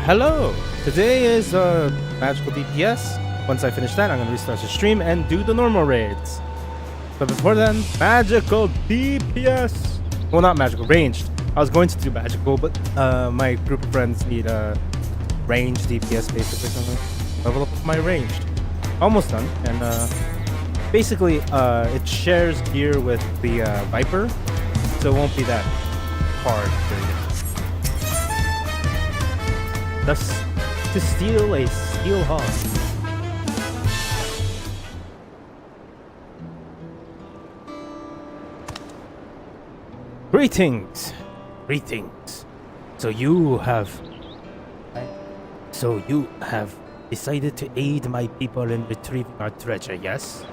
Hello! Today is magical DPS. Once I finish that, I'm going to restart the stream and do the normal raids. But before then, magical DPS! Well, not magical, ranged. I was going to do magical, but my group of friends need ranged DPS basically. So I'm gonna level up my ranged. Almost done. And basically, it shares gear with the Viper, so it won't be that hard for you. Thus, to steal a steel hog. Greetings! Greetings. So you have decided to aid my people in retrieving our treasure, yes?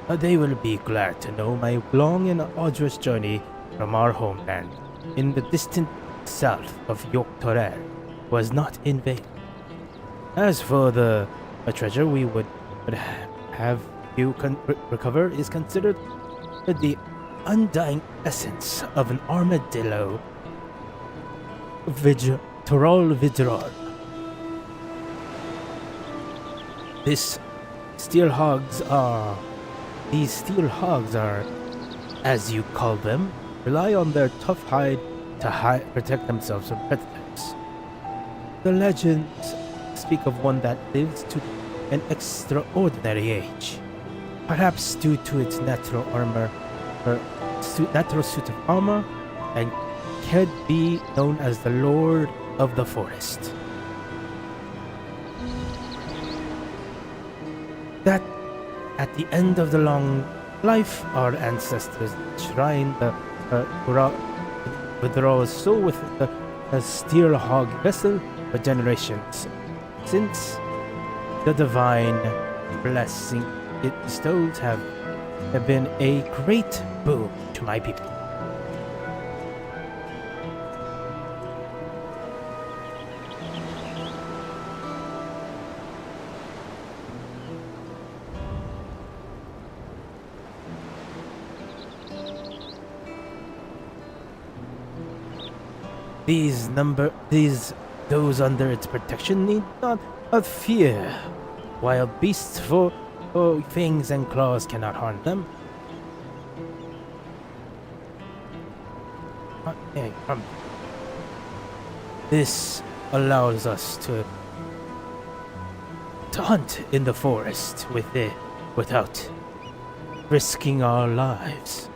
They will be glad to know my long and arduous journey from our homeland in the distant south of Dawntrail was not in vain. As for the treasure we would have you recover is considered the undying essence of an armadillo Vidral. These steel hogs are, as you call them, rely on their tough hide to protect themselves from predators. The legends speak of one that lives to an extraordinary age, perhaps due to its natural suit of armor, and could be known as the Lord of the Forest. That, at the end of the long life, our ancestors enshrined the withdrawal soul with the steel hog vessel for generations, since the divine blessing it bestows have been a great boon to my people. Those under its protection need not fear. Wild beasts for fangs and claws cannot harm them. This allows us to hunt in the forest without risking our lives.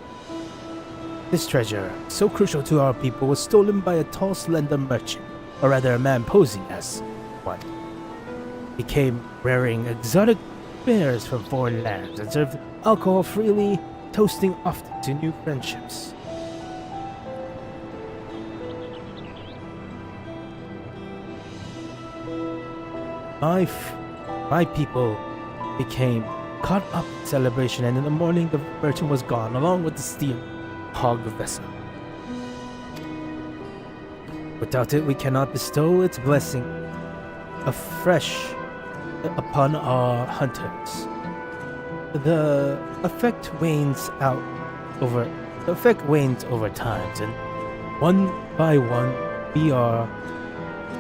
This treasure, so crucial to our people, was stolen by a tall, slender merchant, or rather a man posing as one. He came wearing exotic wares from foreign lands and served alcohol freely, toasting often to new friendships. My people became caught up in celebration, and in the morning the merchant was gone, along with the steel hog vessel. Without it, we cannot bestow its blessing afresh upon our hunters. The effect wanes over time, and one by one we are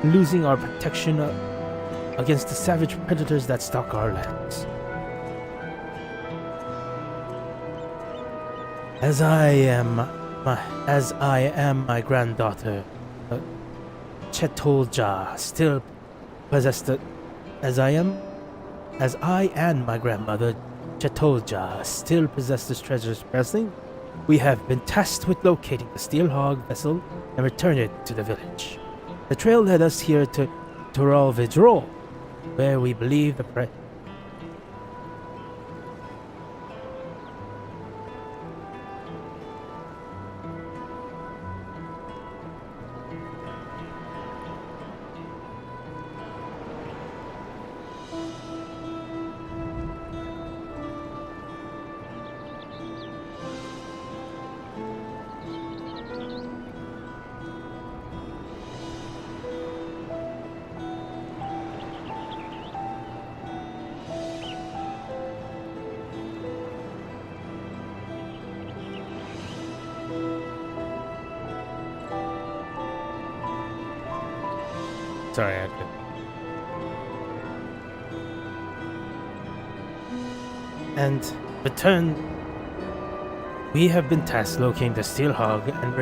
losing our protection against the savage predators that stalk our lands. As I am my granddaughter, Tsohg still possess as I and my grandmother Tsohg still possess this treasure's blessing, we have been tasked with locating the steel hog vessel and return it to the village. The trail led us here to Drac'to, where we believe the Sorry, I could. And return. We have been tasked locating the steel hog and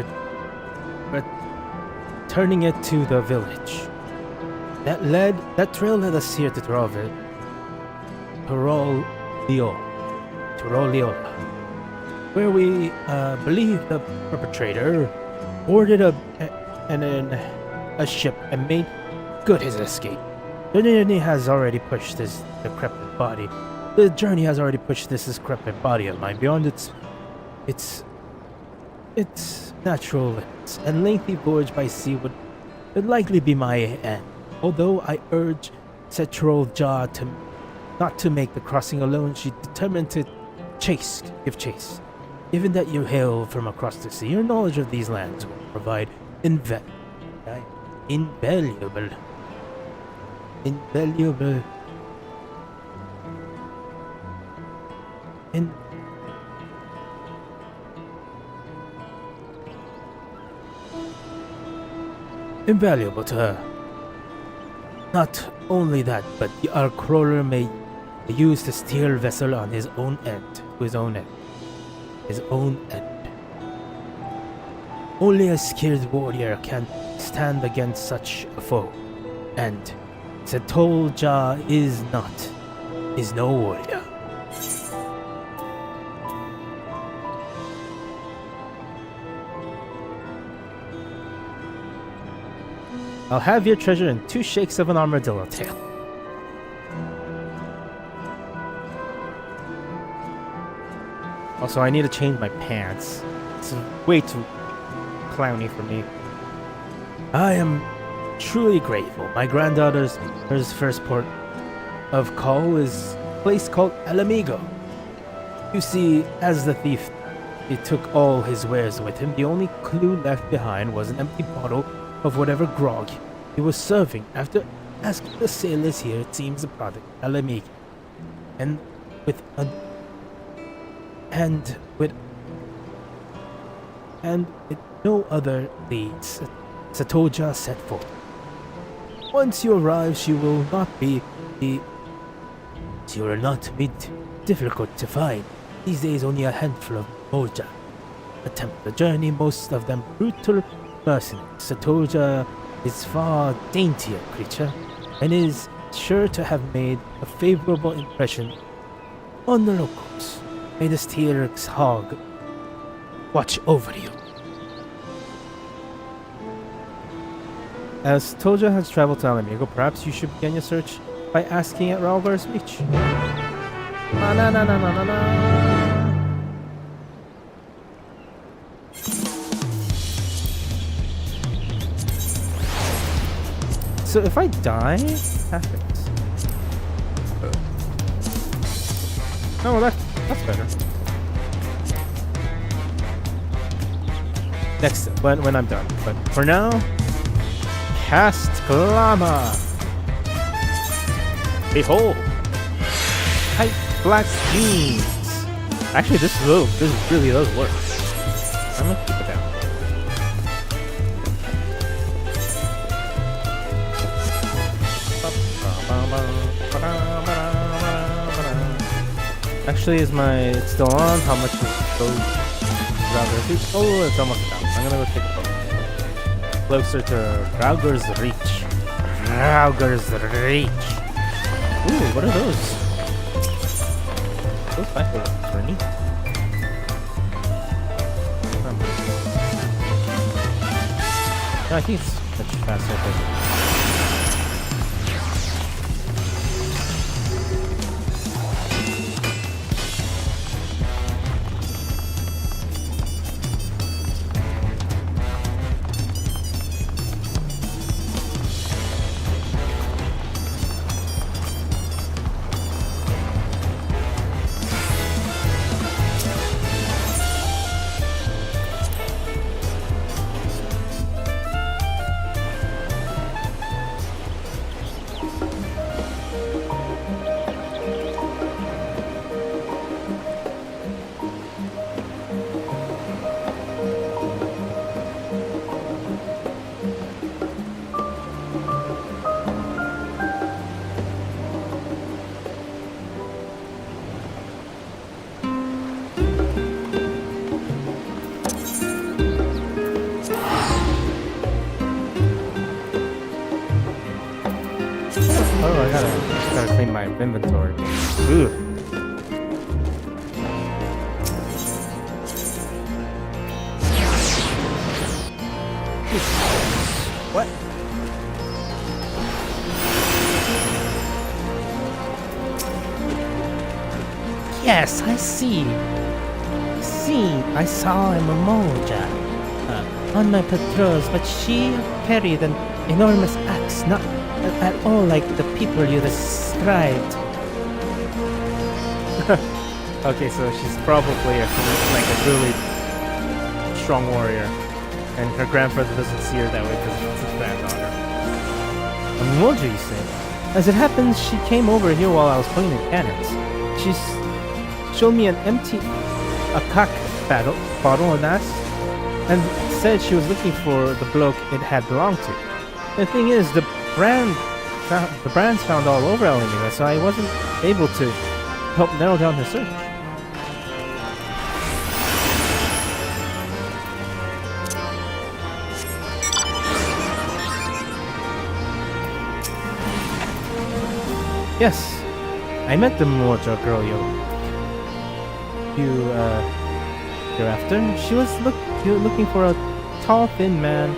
returning it to the village. That trail led us here to Toroliola, where we believe the perpetrator boarded a ship and made good his escape. The journey has already pushed this decrepit body of mine beyond its natural limits, and lengthy voyage by sea would likely be my end. Although I urge Tsohg not to make the crossing alone, she determined to give chase. Given that you hail from across the sea, your knowledge of these lands will provide invaluable to her. Not only that, but our crawler may use the steel vessel on his own end. Only a skilled warrior can stand against such a foe, and Tsohg is no warrior. I'll have your treasure in 2 shakes of an armadillo tail. Also, I need to change my pants. It's way too clowny for me. I am truly grateful. My granddaughter's first port of call is a place called El Amigo. You see, as the thief, he took all his wares with him. The only clue left behind was an empty bottle of whatever grog he was serving. After asking the sailors here, it seems the product El Amigo, and with no other leads, Tsohg set forth. Once you arrive, she will not be difficult to find. These days, only a handful of Moja attempt the journey, most of them brutal mercenaries. Tsohg is far daintier creature, and is sure to have made a favorable impression on the locals. May the Tsohg watch over you. As Tsohg has traveled to Alamigo, perhaps you should begin your search by asking at Ralvar's Reach. Na na na na na na na. So if I die, what happens? Oh, well, that's better. Next, when I'm done. But for now, cast Glama. Behold, tight black jeans. Actually, this really does work. I'm gonna keep it down. Actually, it's still on? How much is those? Oh, it's almost down. I'm gonna go take a look. Closer to Draugur's Reach. Draugur's Reach. Ooh, what are those? Those might be pretty neat. No, I think it's much faster. Oh, I gotta clean my inventory. Ooh. What? Yes, I see. I saw a Moja on my patrols, but she carried an enormous axe, not at all like the people you described. Okay, so she's probably a really strong warrior, and her grandfather doesn't see her that way because it's his granddaughter. A Moja, you say? As it happens, she came over here while I was playing the cannons. She showed me a cock bottle and asked, and said she was looking for the bloke it had belonged to. The thing is, the brands found all over Alameda, so I wasn't able to help narrow down her search. Yes, I met the Moja girl you're after. She was looking for a tall, thin man,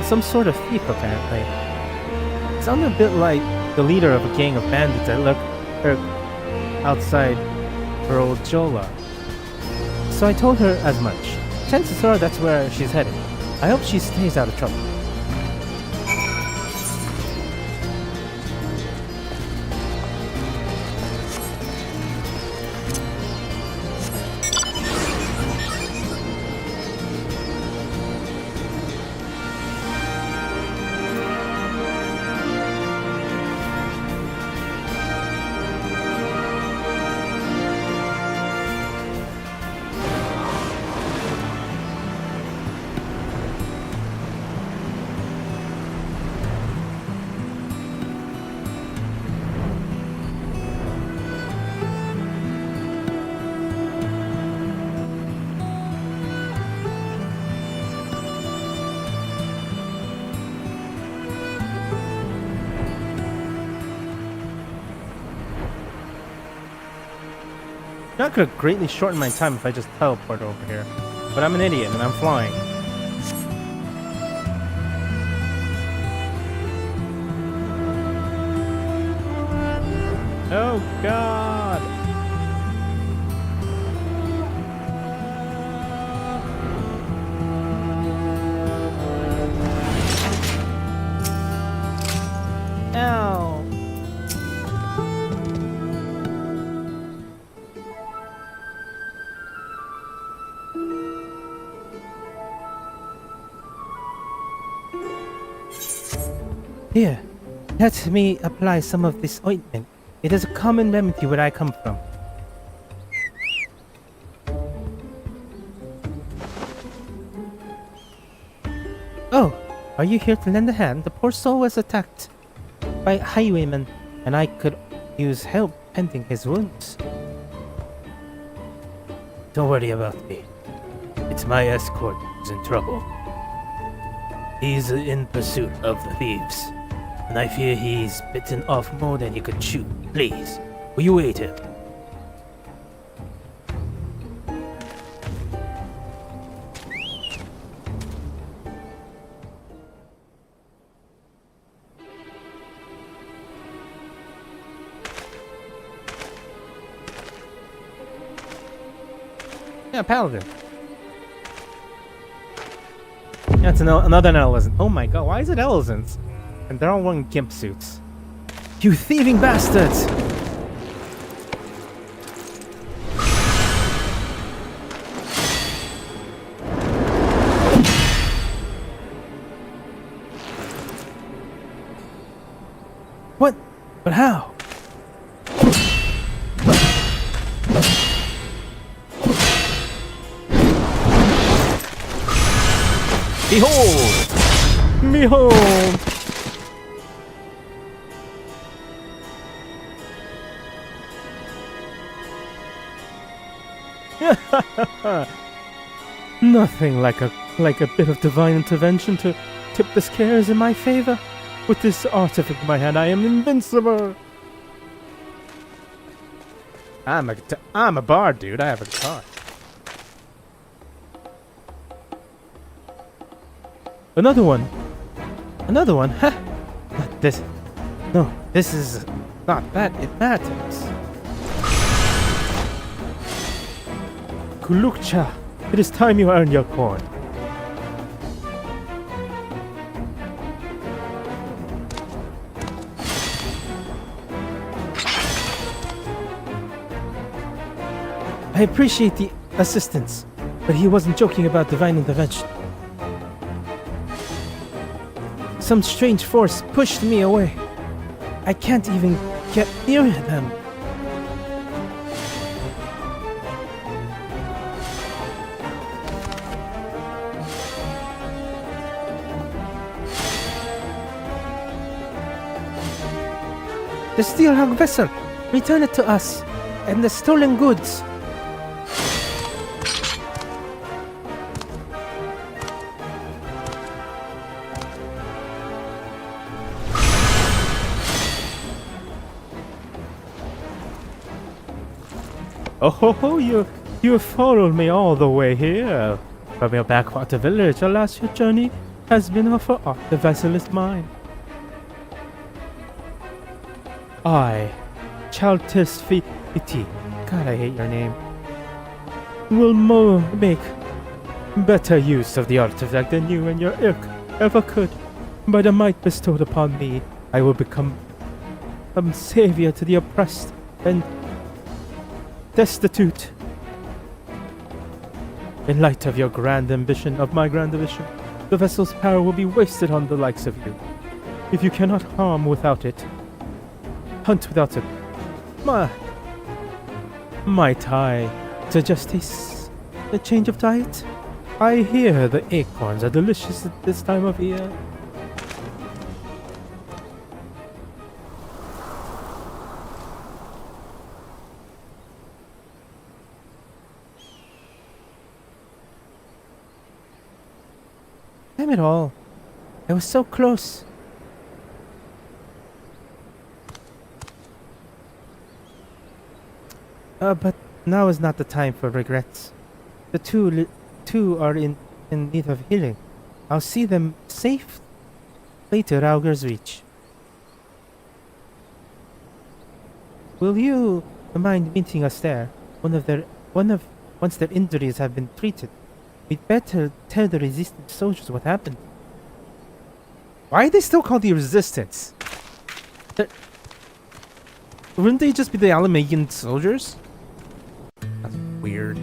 some sort of thief apparently. Sounded a bit like the leader of a gang of bandits that lurked outside her old Jola. So I told her as much. Chances are that's where she's headed. I hope she stays out of trouble. That could greatly shorten my time if I just teleport over here. But I'm an idiot and I'm flying. Oh god! Ow! Here, let me apply some of this ointment. It is a common remedy where I come from. Oh, are you here to lend a hand? The poor soul was attacked by highwaymen, and I could use help mending his wounds. Don't worry about me. It's my escort who's in trouble. He's in pursuit of the thieves, and I fear he's bitten off more than he could chew. Please, will you aid him? Yeah, paladin. That's another elephant. Oh my god, why is it elephants? And they're all wearing gimp suits. You thieving bastards! What? But how? Behold! Behold! Nothing like a bit of divine intervention to tip the scales in my favor. With this artifact in my hand, I am invincible. I'm a bard, dude. I have a guitar. Another one. Another one? Huh? Not this. No, this is not that. It matters. Kulukcha, it is time you earn your corn. I appreciate the assistance, but he wasn't joking about divine intervention. Some strange force pushed me away. I can't even get near them. The Steelhog vessel! Return it to us! And the stolen goods! Oh ho ho, you followed me all the way here. From your backwater village, alas, your journey has been for aught. The vessel is mine. I, Chaltis Fiti, God, I hate your name, will make better use of the artifact than you and your ilk ever could. By the might bestowed upon me, I will become a savior to the oppressed and destitute. In light of your grand ambition, of my grand ambition, the vessel's power will be wasted on the likes of you. If you cannot harm without it, hunt without it, might I suggest a change of diet? I hear the acorns are delicious at this time of year. Damn it all. I was so close. But Now is not the time for regrets. The two are in need of healing. I'll see them safely to Raugur's Reach. Will you mind meeting us there? Once their injuries have been treated, we'd better tell the resistance soldiers what happened. Why are they still called the Resistance? Wouldn't they just be the Alamagian soldiers? That's weird.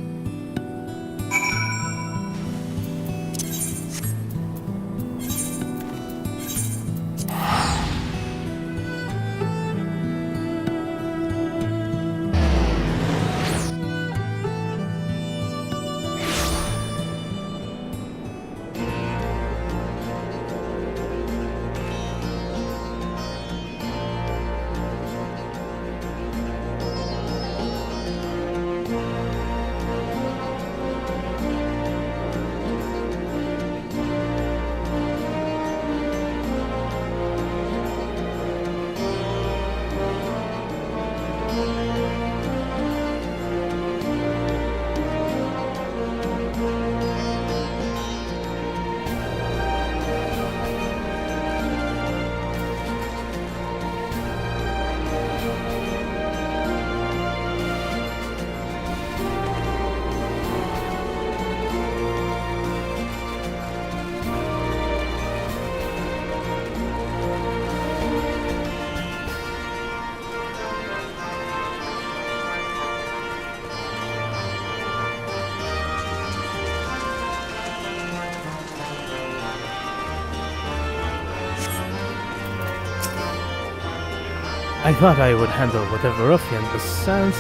I thought I would handle whatever ruffian the Sans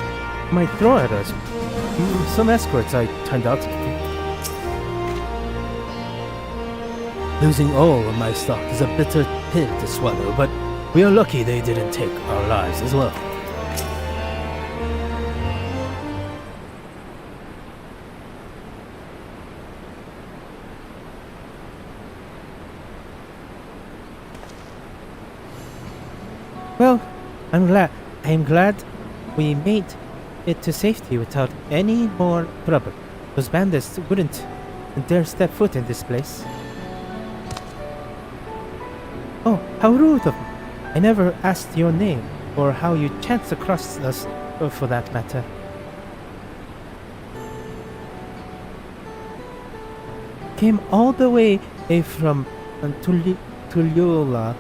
might throw at us. Some escorts I turned out to be. Losing all of my stock is a bitter pill to swallow, but we are lucky they didn't take our lives as well. Well, I'm glad we made it to safety without any more trouble. Those bandits wouldn't dare step foot in this place. Oh, how rude of me. I never asked your name, or how you chanced across us, for that matter. Came all the way from Tuliola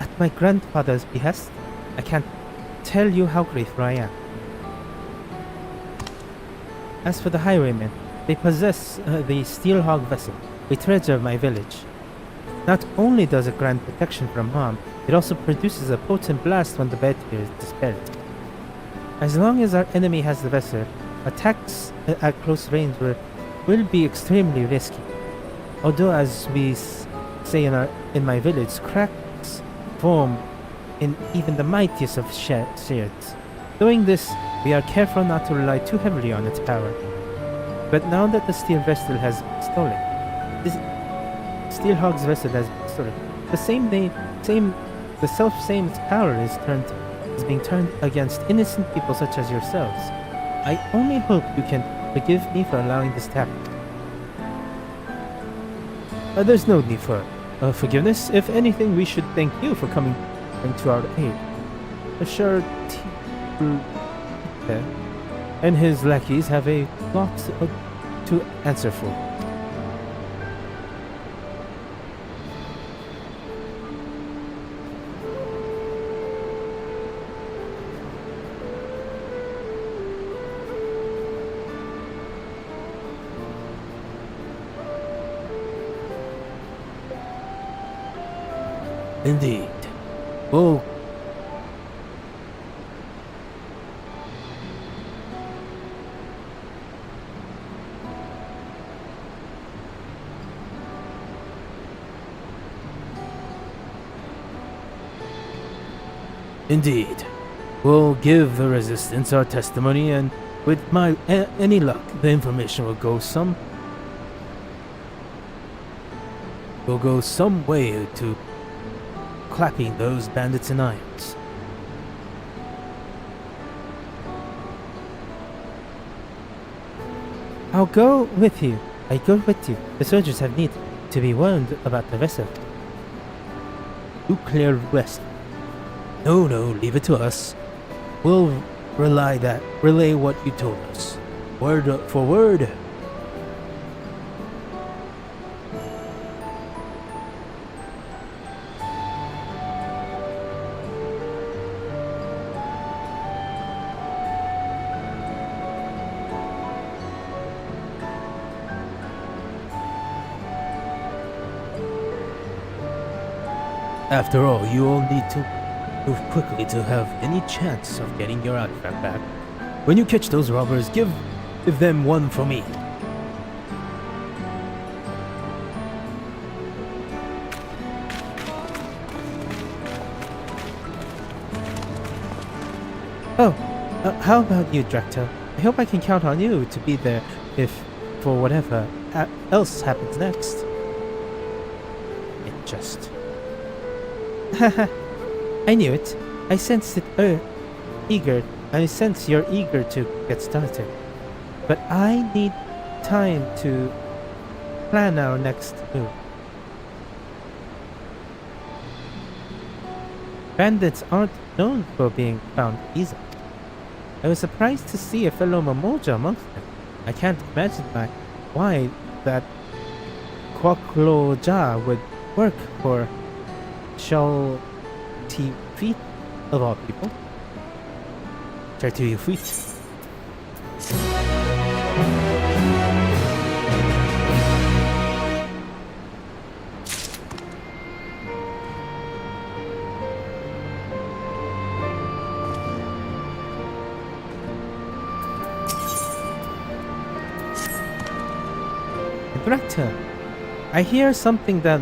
at my grandfather's behest. I can't tell you how grateful I am. As for the highwaymen, they possess the Steelhog vessel. We treasure my village. Not only does it grant protection from harm, it also produces a potent blast when the battery is dispelled. As long as our enemy has the vessel, attacks at close range will be extremely risky. Although, as we say in my village, cracks form in even the mightiest of shields. Doing this, we are careful not to rely too heavily on its power. But now that the steel vessel has been stolen, this Steelhog's vessel has been stolen, the self-same power is being turned against innocent people such as yourselves. I only hope you can forgive me for allowing this to happen. There's no need for forgiveness. If anything, we should thank you for coming to our aid. Sure, and his lackeys have a lot to answer for. Indeed. Oh. Indeed. We'll give the resistance our testimony, and with any luck, the information will go some way to clapping those bandits in irons. I'll go with you. I go with you. The soldiers have need to be warned about the vessel. Nuclear west. No, leave it to us. We'll relay what you told us. Word for word. After all, you all need to move quickly to have any chance of getting your artifact back. When you catch those robbers, give them one for me. Oh, how about you, Drac'to? I hope I can count on you to be there if, for whatever else happens next. It just... I knew it. I sensed it I sense you're eager to get started. But I need time to plan our next move. Bandits aren't known for being found easily. I was surprised to see a fellow Mamoja amongst them. I can't imagine why that Kwakloja would work for Shall feet of all people. Try to your feet. Drac'to, I hear something that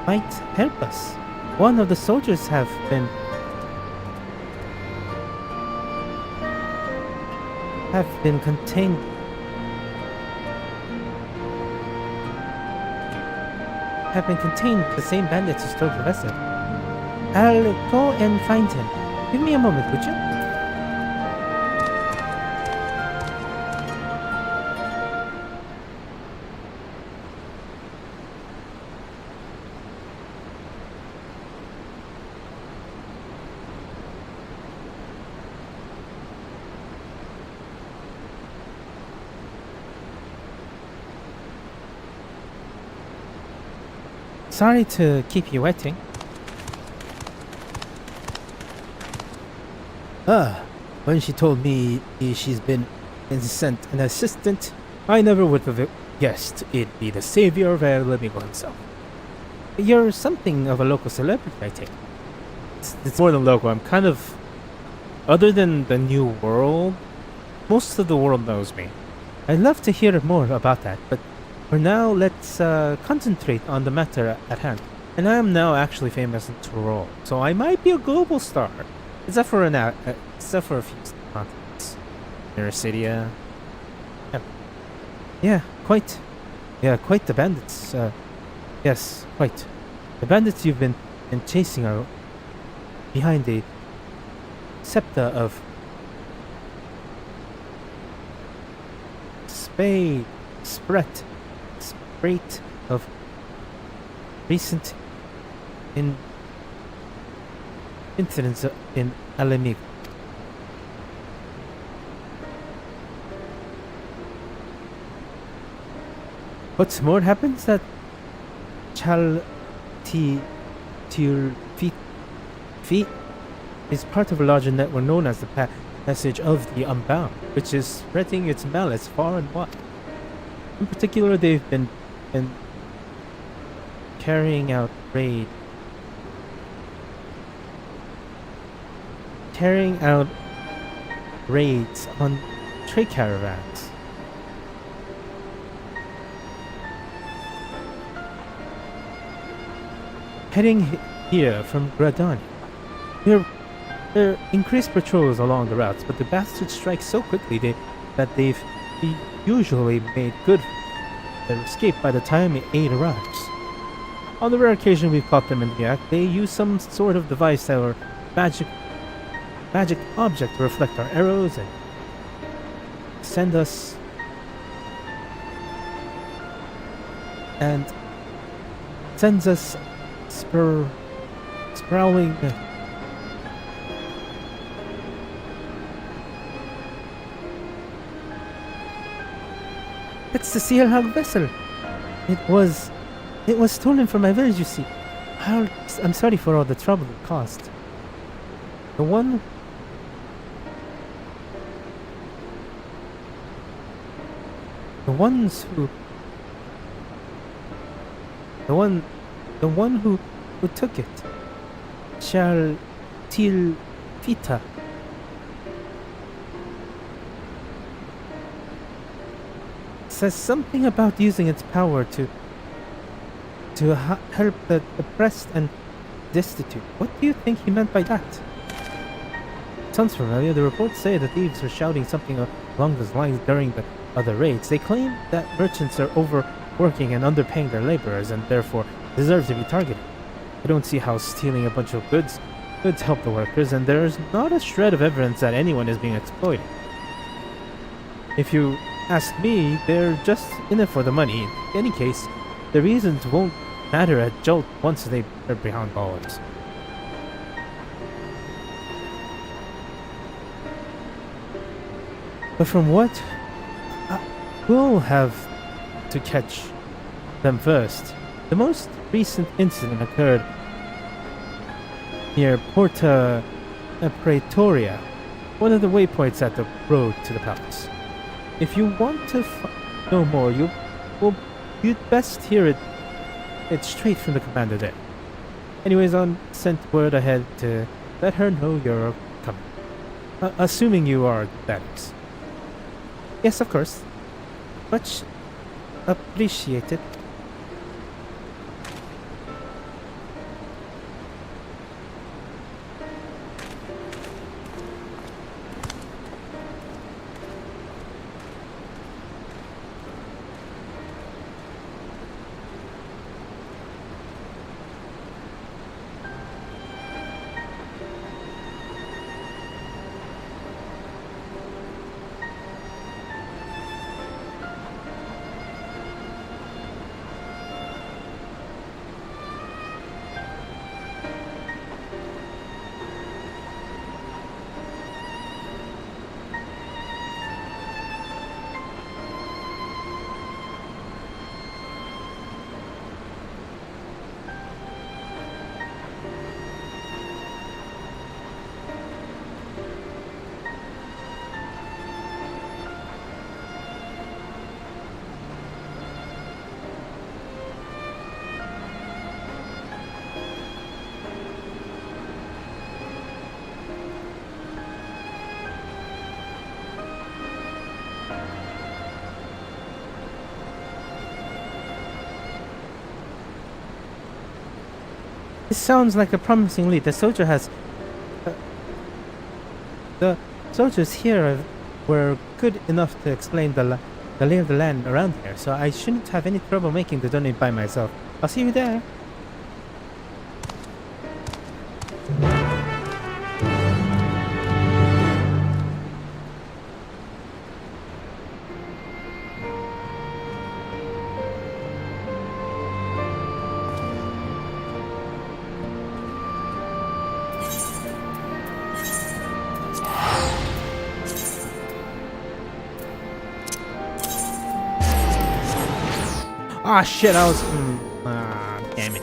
might help us. One of the soldiers have been contained. The same bandits who stole the vessel. I'll go and find him. Give me a moment, would you? Sorry to keep you waiting. When she told me she's been sent an assistant, I never would have guessed it'd be the savior of El Amigo himself. You're something of a local celebrity, I take. It's more than local. I'm kind of... Other than the new world, most of the world knows me. I'd love to hear more about that, but for now, let's concentrate on the matter at hand. And I am now actually famous in Tyrol, so I might be a global star. Except for a few continents. Nericidia. Yeah, quite. Yeah, quite the bandits. Yes, quite. The bandits you've been chasing are behind the scepter of Sprat of recent incidents in Alamig. What's more happens that Feet is part of a larger network known as the Passage of the Unbound, which is spreading its malice far and wide. In particular, they've been carrying out raids on trade caravans. Heading here from Gradani. There are increased patrols along the routes, but the bastards strike so quickly that they've usually made good their escape by the time aid arrives. On the rare occasion we've caught them in the act, they use some sort of device or magic object to reflect our arrows and send us and sends us sprawling. It's the Tsohg vessel. It was stolen from my village, you see. I'm sorry for all the trouble it caused. The one who took it shall til fita. Says something about using its power to help the oppressed and destitute. What do you think he meant by that? Sounds familiar. The reports say the thieves were shouting something along those lines during the other raids. They claim that merchants are overworking and underpaying their laborers and therefore deserve to be targeted. I don't see how stealing a bunch of goods help the workers, and there's not a shred of evidence that anyone is being exploited. If you ask me, they're just in it for the money. In any case, the reasons won't matter at Jolt once they're behind bars. But from what? We'll have to catch them first. The most recent incident occurred near Porta Praetoria, one of the waypoints at the road to the palace. If you want to know more, you'd best hear it straight from the commander there. Anyways, on sent word ahead to let her know you're coming. Assuming you are, that is. Yes, of course. Much appreciated. This sounds like a promising lead. The soldiers here were good enough to explain the lay of the land around here, so I shouldn't have any trouble making the journey by myself. I'll see you there. Ah, shit, I was... damn it.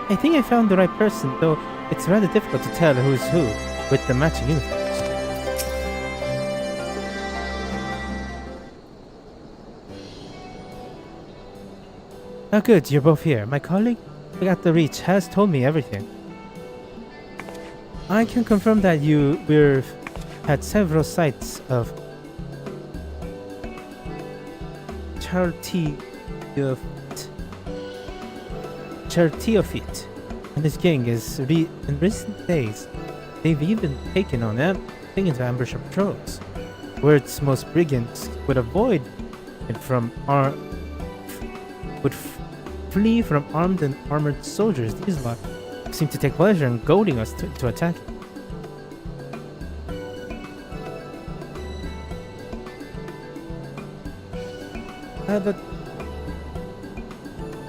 I think I found the right person, though it's rather difficult to tell who's who with the matching uniforms. Oh good, you're both here. My colleague at the Reach has told me everything. I can confirm that we've had several sites of Chartiofit and his gang in recent days. They've even taken to ambush our patrols. Words most brigands would avoid it from flee from armed and armored soldiers. These lot seem to take pleasure in goading us to attack.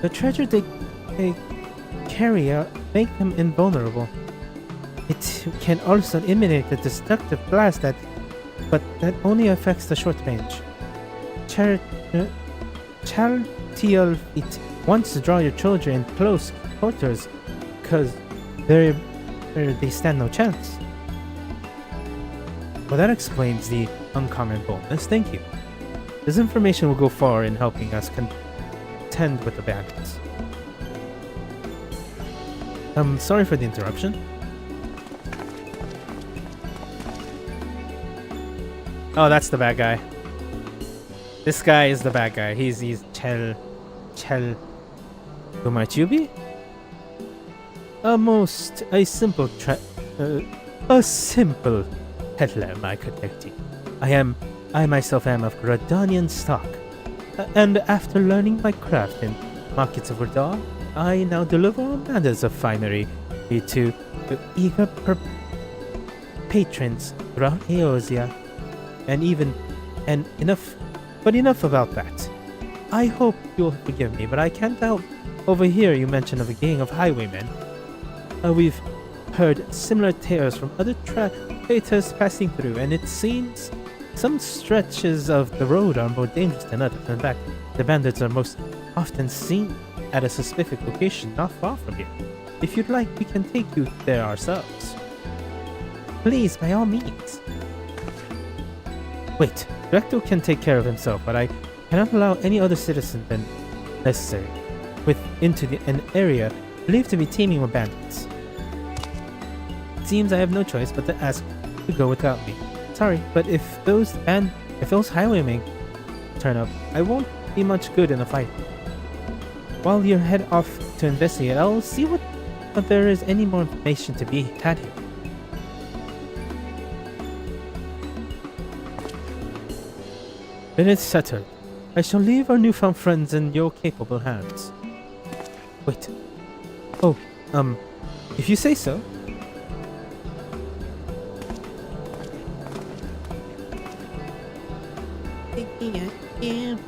The treasure they carry make them invulnerable. It can also emanate a destructive blast but that only affects the short range. Chaltiel it wants to draw your children in close quarters because they stand no chance. Well, that explains the uncommon bonus. Thank you. This information will go far in helping us contend with the bandits. Sorry for the interruption. Oh, that's the bad guy. This guy is the bad guy. He's Chel. Who might you be? A simple peddler, my connecting. I myself am of Gradanian stock, and after learning my craft in markets of Radar, I now deliver all manners of finery to eager patrons throughout Eosia, but enough about that. I hope you'll forgive me, but I can't help overhear you mention of a gang of highwaymen. We've heard similar tales from other traders passing through, and it seems some stretches of the road are more dangerous than others. In fact, the bandits are most often seen at a specific location not far from here. If you'd like, we can take you there ourselves. Please, by all means. Wait, Drac'to can take care of himself, but I cannot allow any other citizen than necessary into an area believed to be teeming with bandits. It seems I have no choice but to ask to go without me. Sorry, but if those highwaymen turn up, I won't be much good in a fight. While you head off to investigate, I'll see what there is any more information to be had here. Then it's settled. I shall leave our newfound friends in your capable hands. Wait. Oh, if you say so. Yeah.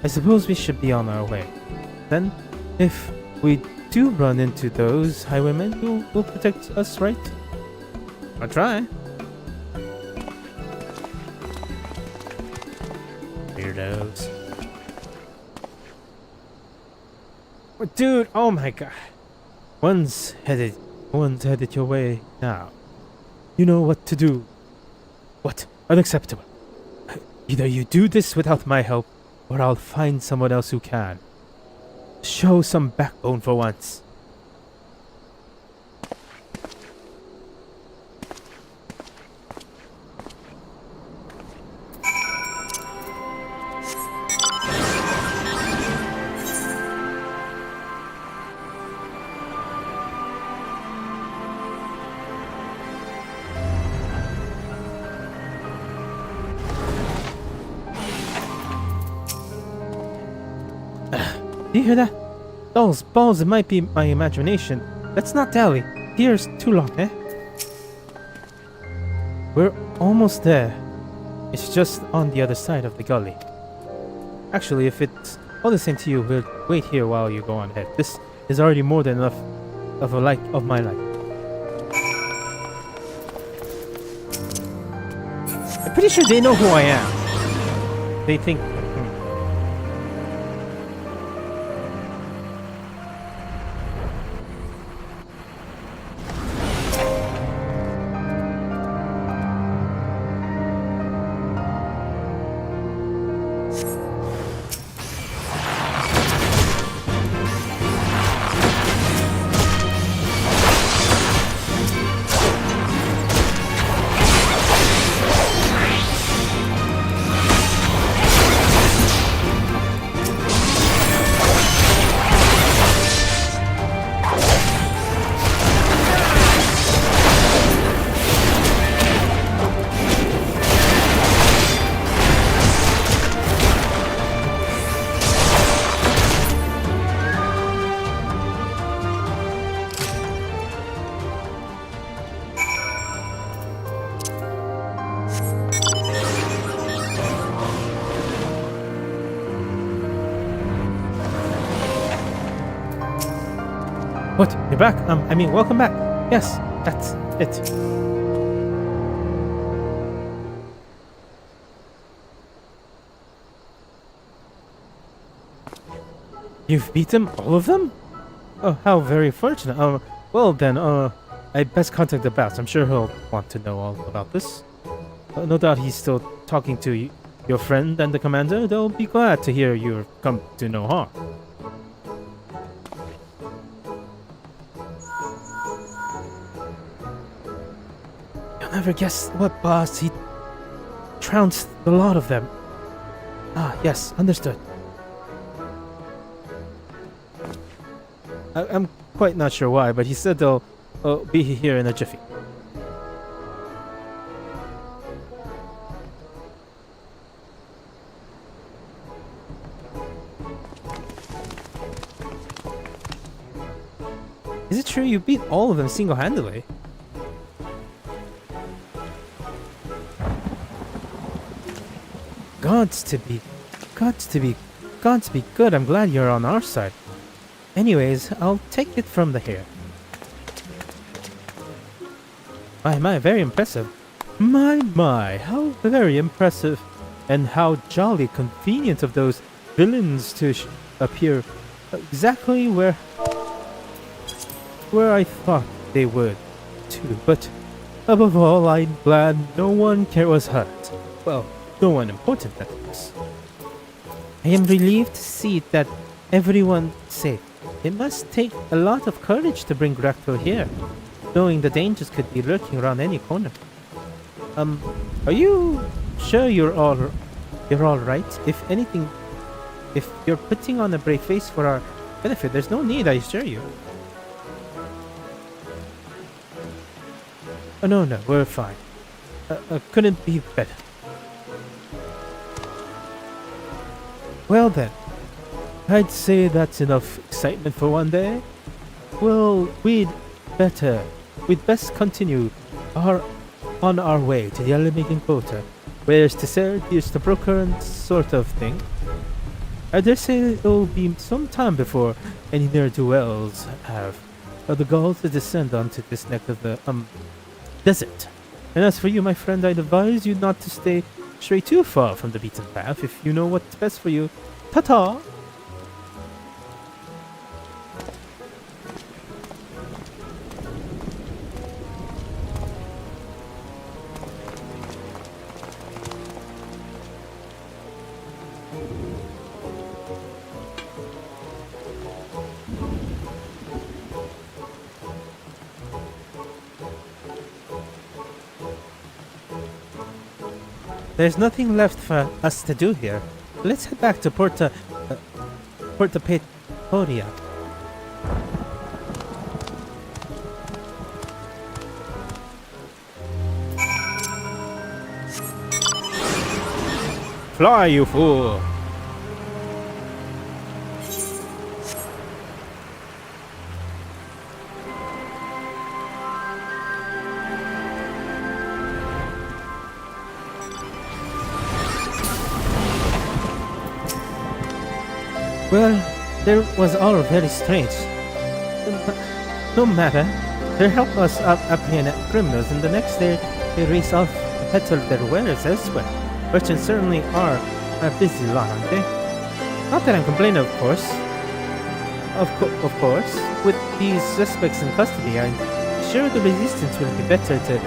I suppose we should be on our way. Then, if we do run into those highwaymen, you'll protect us, right? I'll try. Weirdos. Dude, oh my god. One's headed your way now. You know what to do. What? Unacceptable. Either you do this without my help, or I'll find someone else who can. Show some backbone for once. Do you hear that? Those balls, it might be my imagination. Let's not dally. Here's too long, eh? We're almost there. It's just on the other side of the gully. Actually, if it's all the same to you, we'll wait here while you go on ahead. This is already more than enough of my life. I'm pretty sure they know who I am. They think... What? You're back? I mean, welcome back. Yes, that's it. You've beat them? All of them? Oh, how very fortunate. Well then, I best contact the boss. I'm sure he'll want to know all about this. No doubt he's still talking to your friend and the commander. They'll be glad to hear you've come to no harm. You'll never guess what, boss. He trounced the lot of them. Ah, yes, understood. I'm quite not sure why, but he said they'll be here in a jiffy. Is it true you beat all of them single-handedly? Gods to be good. I'm glad you're on our side. Anyways, I'll take it from here. My, very impressive. My, how very impressive. And how jolly convenient of those villains to appear exactly where I thought they would, too. But above all, I'm glad no one was hurt. Well, no one important, that is. I am relieved to see that everyone's safe. It must take a lot of courage to bring Drac'to here, knowing the dangers could be lurking around any corner. Are you sure you're all right? If anything, if you're putting on a brave face for our benefit, there's no need, I assure you. Oh no, we're fine. Couldn't be better. Well then. I'd say that's enough excitement for one day. Well, we'd best continue on our way to the Eliminating Quota. Where's the Tsohg, here's the broker, and sort of thing. I dare say it'll be some time before any ne'er-do-wells have the gall to descend onto this neck of the desert. And as for you, my friend, I'd advise you not to stray too far from the beaten path if you know what's best for you. Ta-ta! There's nothing left for us to do here. Let's head back to Porta Petoria. Fly, you fool! Well, there was all very strange. No matter. They help us apprehend criminals, and the next day they race off to peddle their wares elsewhere. Merchants certainly are a busy lot, aren't they? Not that I'm complaining, of course. Of course. With these suspects in custody, I'm sure the resistance will be better to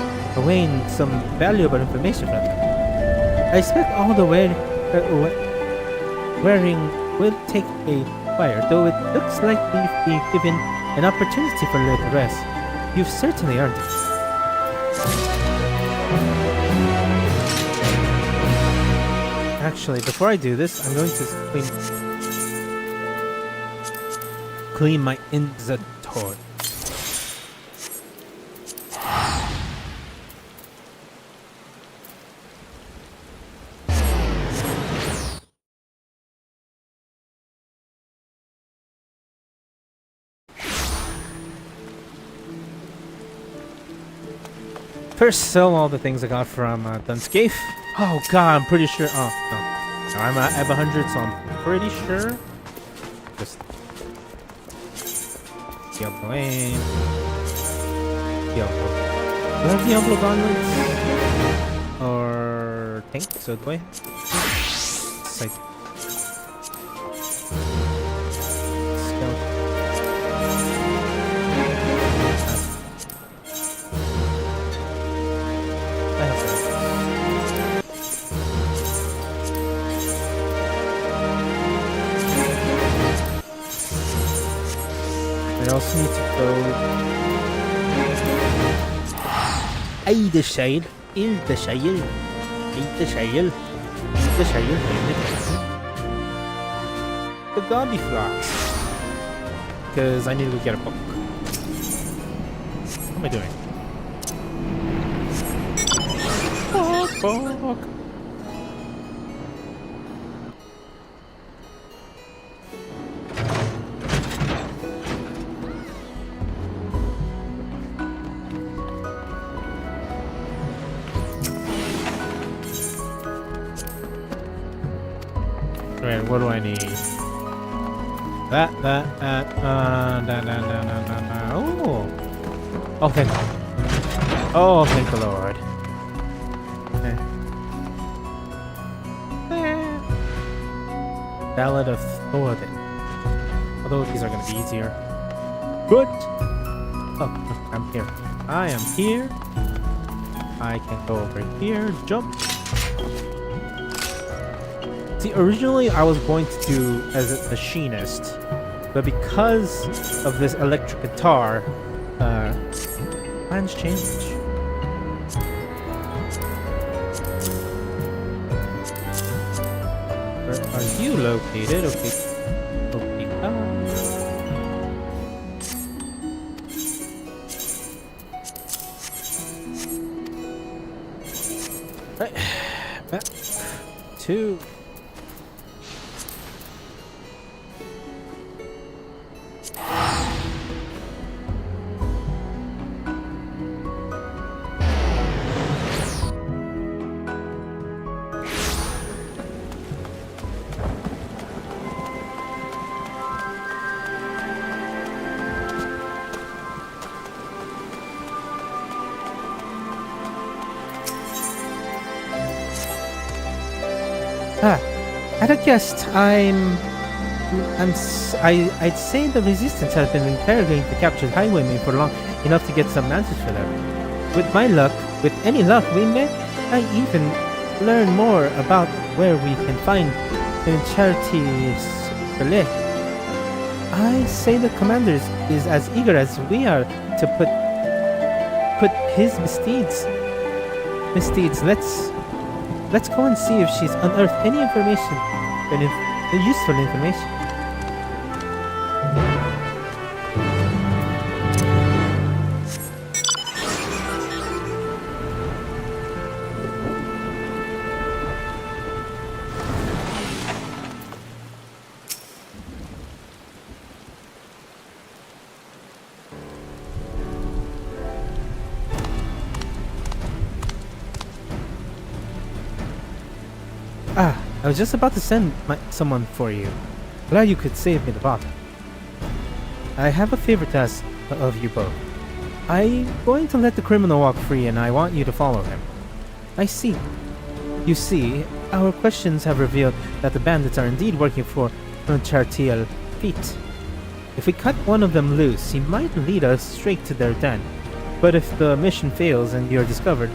gain some valuable information from them. I expect all the wearing will take a while, though it looks like we've been given an opportunity for a little rest. You've certainly earned it. Actually, before I do this, I'm going to clean my inventory. First, sell all the things I got from Dunscape. Oh god, I'm pretty sure. Oh, no. I'm at 100, so I'm pretty sure. Just. Diablo aim. Diablo. Do I have Diablo gauntlets? Or tank? So do I? Sight. Scout. I have that. I also need to go. Ej, det tjejer. Inte tjejer. Inte tjejer. Inte tjejer. The Gobby Flocks. Because I need to get a book. What am I doing? Book. Alright, what do I need? That. Oh! Oh, thank God. Oh, thank the Lord. Okay. Ballad of Thorin. Although these are gonna be easier. Good! Oh, I'm here. I am here. I can go over here, jump. See, originally I was going to do as a machinist, but because of this electric guitar, plans change. Where are you located? Okay. Right. Back to. At a guest, I'd say the resistance has been interrogating the captured highwaymen for long enough to get some answers for them. With any luck, we may even learn more about where we can find the charity's relay. I say the commander is as eager as we are to put his misdeeds. Let's go and see if she's unearthed any information, useful information. I was just about to send someone for you. Glad you could save me the bother. I have a favor to ask of you both. I'm going to let the criminal walk free and I want you to follow him. I see. You see, our questions have revealed that the bandits are indeed working for Drac'to feet. If we cut one of them loose, he might lead us straight to their den. But if the mission fails and you're discovered,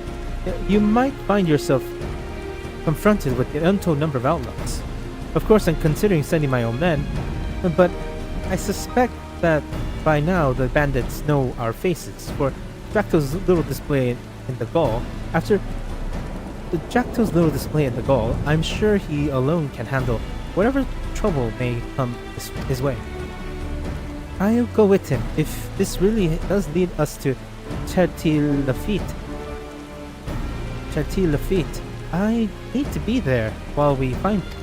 you might find yourself confronted with an untold number of outlaws. Of course, I'm considering sending my own men, but I suspect that by now the bandits know our faces, for Drac'to's little display in the Gaul. After Drac'to's little display in the Gaul, I'm sure he alone can handle whatever trouble may come his way. I'll go with him if this really does lead us to Drac'to Lafitte. I need to be there while we find him.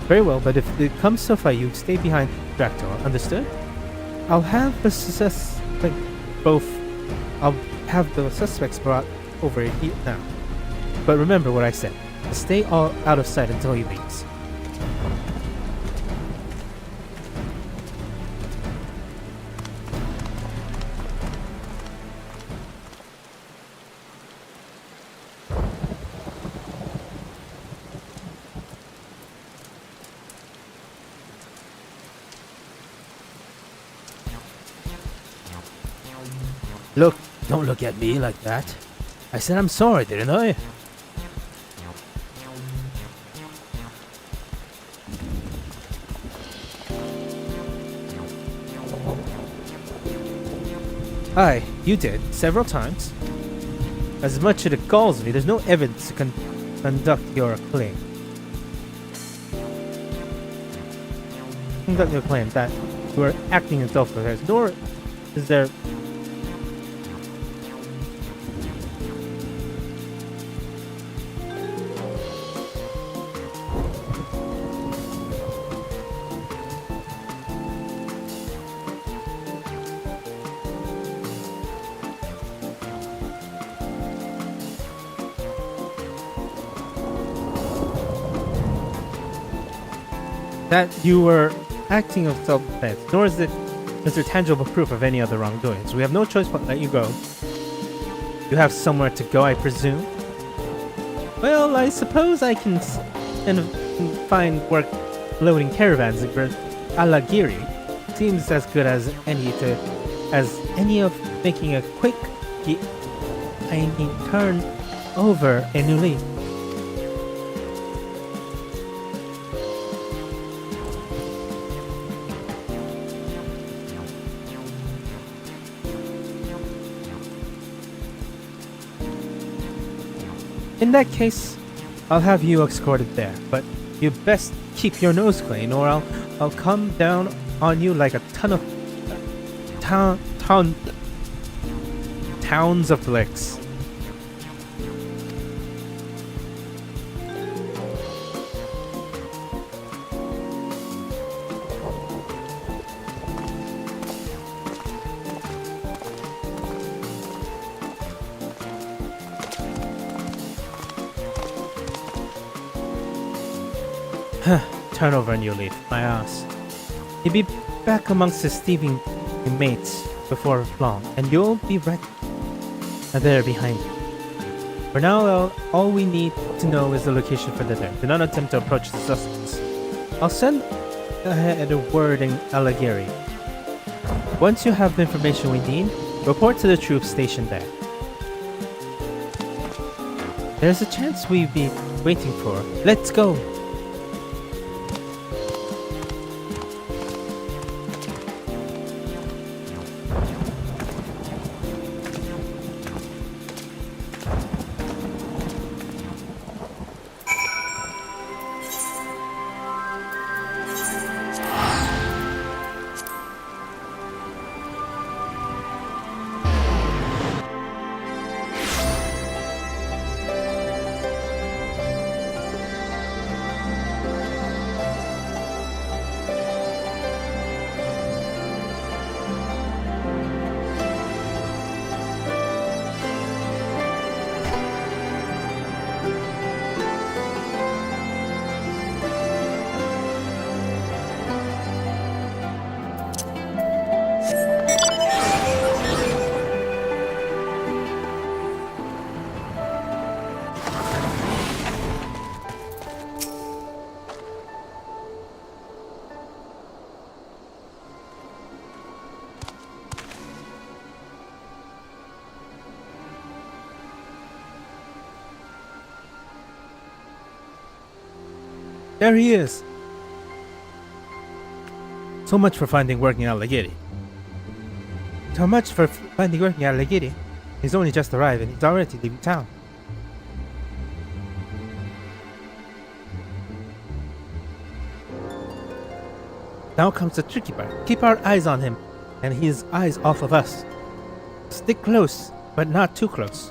Very well, but if it comes so far, you stay behind Drac'to, understood? I'll have the suspects brought over here now. But remember what I said. Stay all out of sight until he leaves. Look, don't look at me like that. I said I'm sorry, didn't I? Aye, you did, several times. As much as it galls me, there's no evidence to conduct your claim. Conduct your claim that you are acting in self-defense, nor is there... that you were acting of self-defense, nor is there tangible proof of any other wrongdoings. We have no choice but to let you go. You have somewhere to go, I presume? Well, I suppose I can find work loading caravans in Alagiri. Seems as good as any of making a quick turn over a new leaf. In that case, I'll have you escorted there, but you best keep your nose clean, or I'll come down on you like a ton of towns of blicks. Turn over a new leaf, my ass. He'll be back amongst his thieving mates before long, and you'll be right there behind him. For now, all we need to know is the location for the dead. Do not attempt to approach the suspects. I'll send ahead a word in Alagiri. Once you have the information we need, report to the troops stationed there. There's a chance we've been waiting for. Let's go! There he is! So much for finding work in Alagiri. So much for finding work in Alagiri. He's only just arrived and he's already leaving town. Now comes the tricky part. Keep our eyes on him and his eyes off of us. Stick close, but not too close.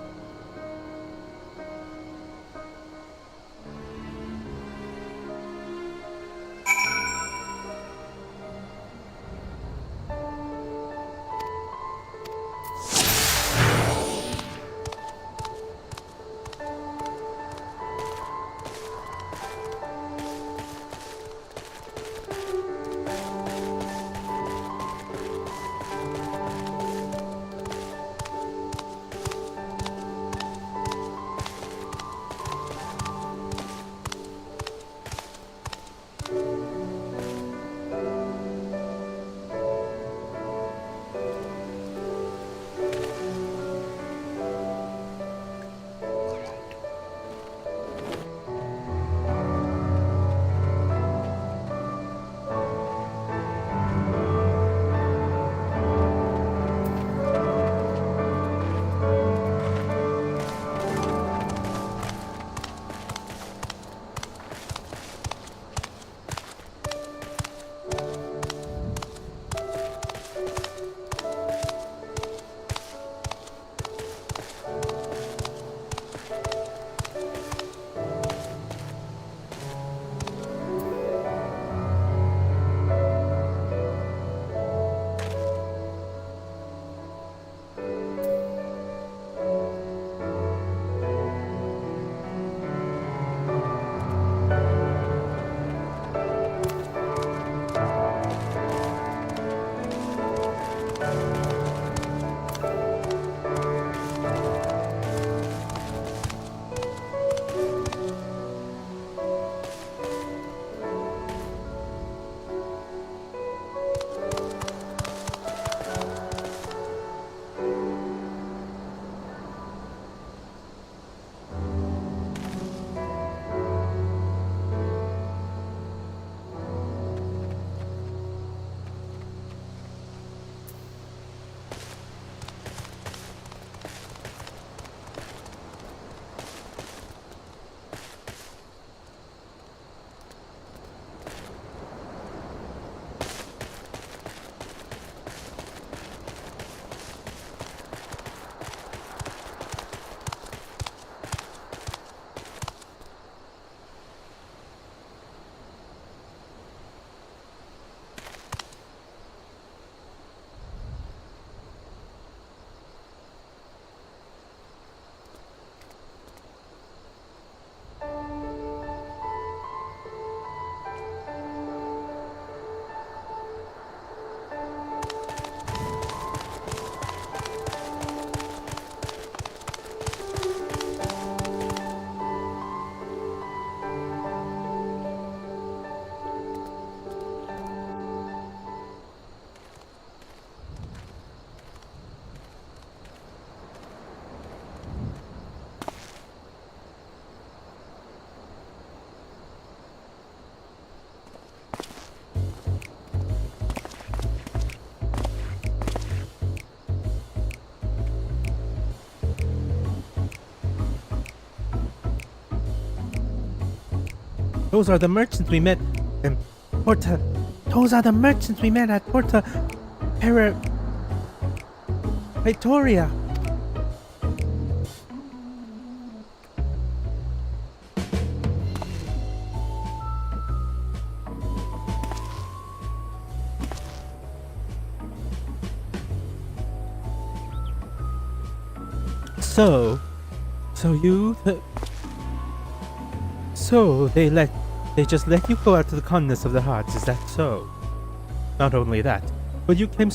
Those are the merchants we met in Porta. Those are the merchants we met at Porta Pretoria. So they just let you go out to the continents of the hearts, is that so? Not only that, but you came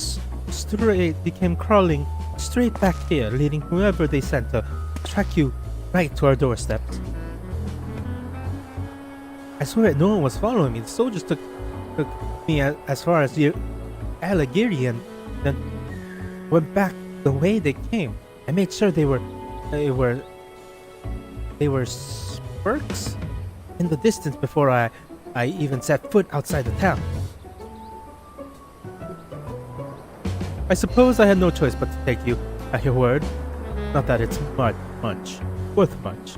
crawling straight back here, leading whoever they sent to track you right to our doorsteps. I swear no one was following me. The soldiers took me as far as the Alligiri and then went back the way they came. I made sure they were spurks in the distance before I even set foot outside the town. I suppose I had no choice but to take you at your word. Not that it's worth much.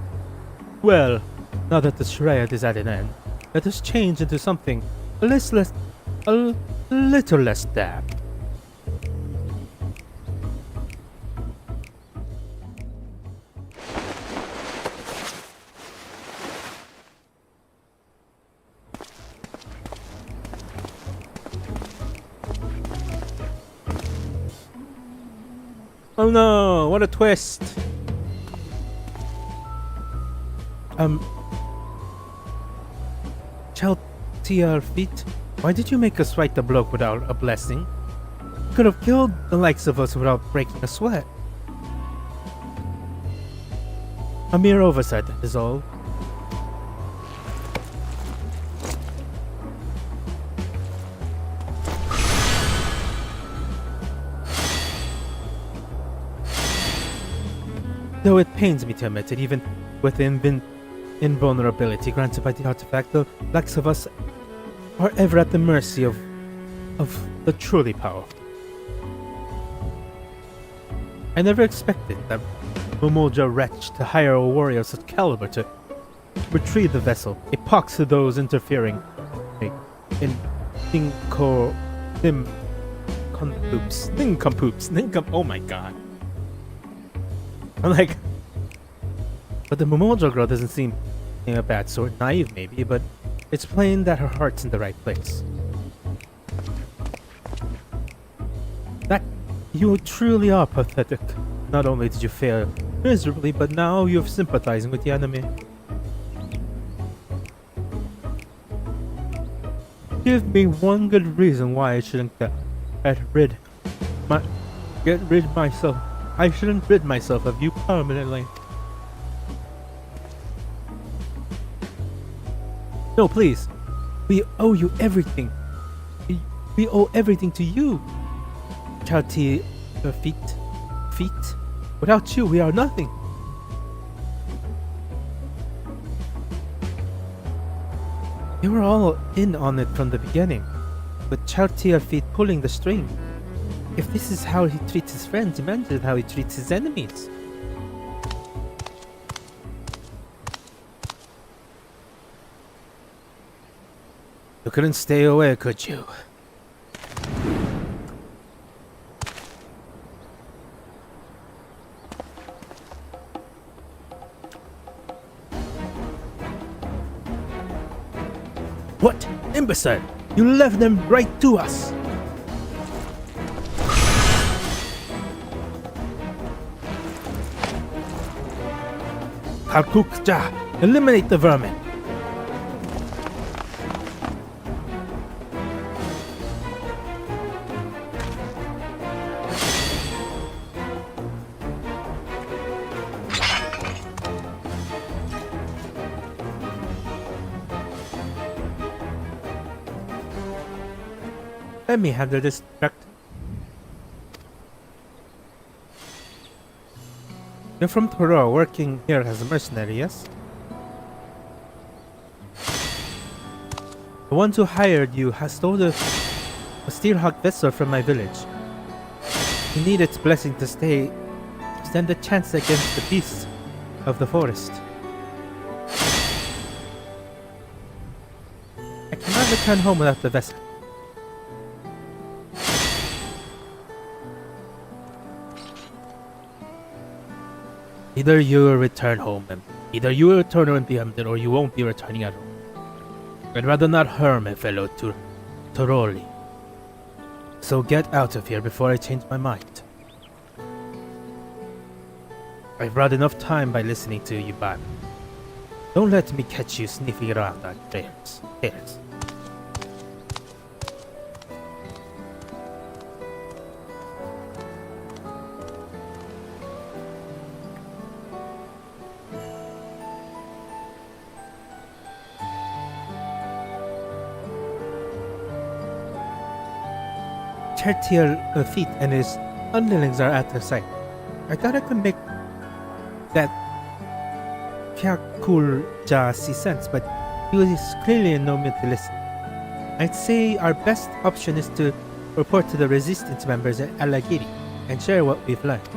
Well, now that the charade is at an end, let us change into something a little less damp. Oh no, what a twist! Chaltier feet, why did you make us fight the bloke without a blessing? You could have killed the likes of us without breaking a sweat. A mere oversight, that is all. Though it pains me to admit it, even with the invulnerability granted by the artifact, the likes of us are ever at the mercy of the truly powerful. I never expected that Momoja wretch to hire a warrior of such caliber to retrieve the vessel. A pox to those interfering in nincompoops. Oh my god. I'm like, but the Momoja girl doesn't seem a bad sort. Naive maybe, but it's plain that her heart's in the right place. That you truly are pathetic. Not only did you fail miserably, but now you're sympathizing with the enemy. Give me one good reason why I shouldn't I shouldn't rid myself of you permanently. No, please. We owe you everything. We owe everything to you. Chauti, feet. Without you, we are nothing. We were all in on it from the beginning, with Chauti feet pulling the string. If this is how he treats his friends, imagine how he treats his enemies. You couldn't stay away, could you? What? Imbecile! You left them right to us! Kalkukja! Eliminate the vermin! Let me handle this, Drac'to. You're from Toro, working here as a mercenary, yes? The ones who hired you has stolen a Steelhawk vessel from my village. You need its blessing to stand a chance against the beasts of the forest. return home without the vessel. Either you will return home either you will return empty-handed or you won't be returning at all. I'd rather not harm a fellow Toroli. So get out of here before I change my mind. I've brought enough time by listening to you, Ban. Don't let me catch you sniffing around on stairs. Chertier Lafitte and his underlings are at their site. I thought I could make that Kyakulja see sense, but he was clearly in no mood to listen. I'd say our best option is to report to the resistance members at Alagiri and share what we've learned.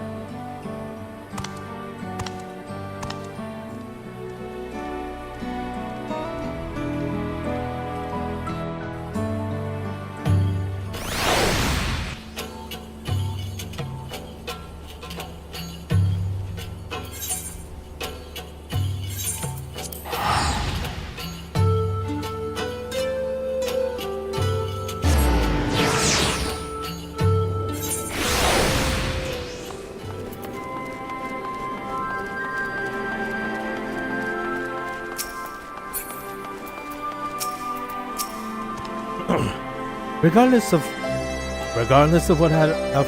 Regardless of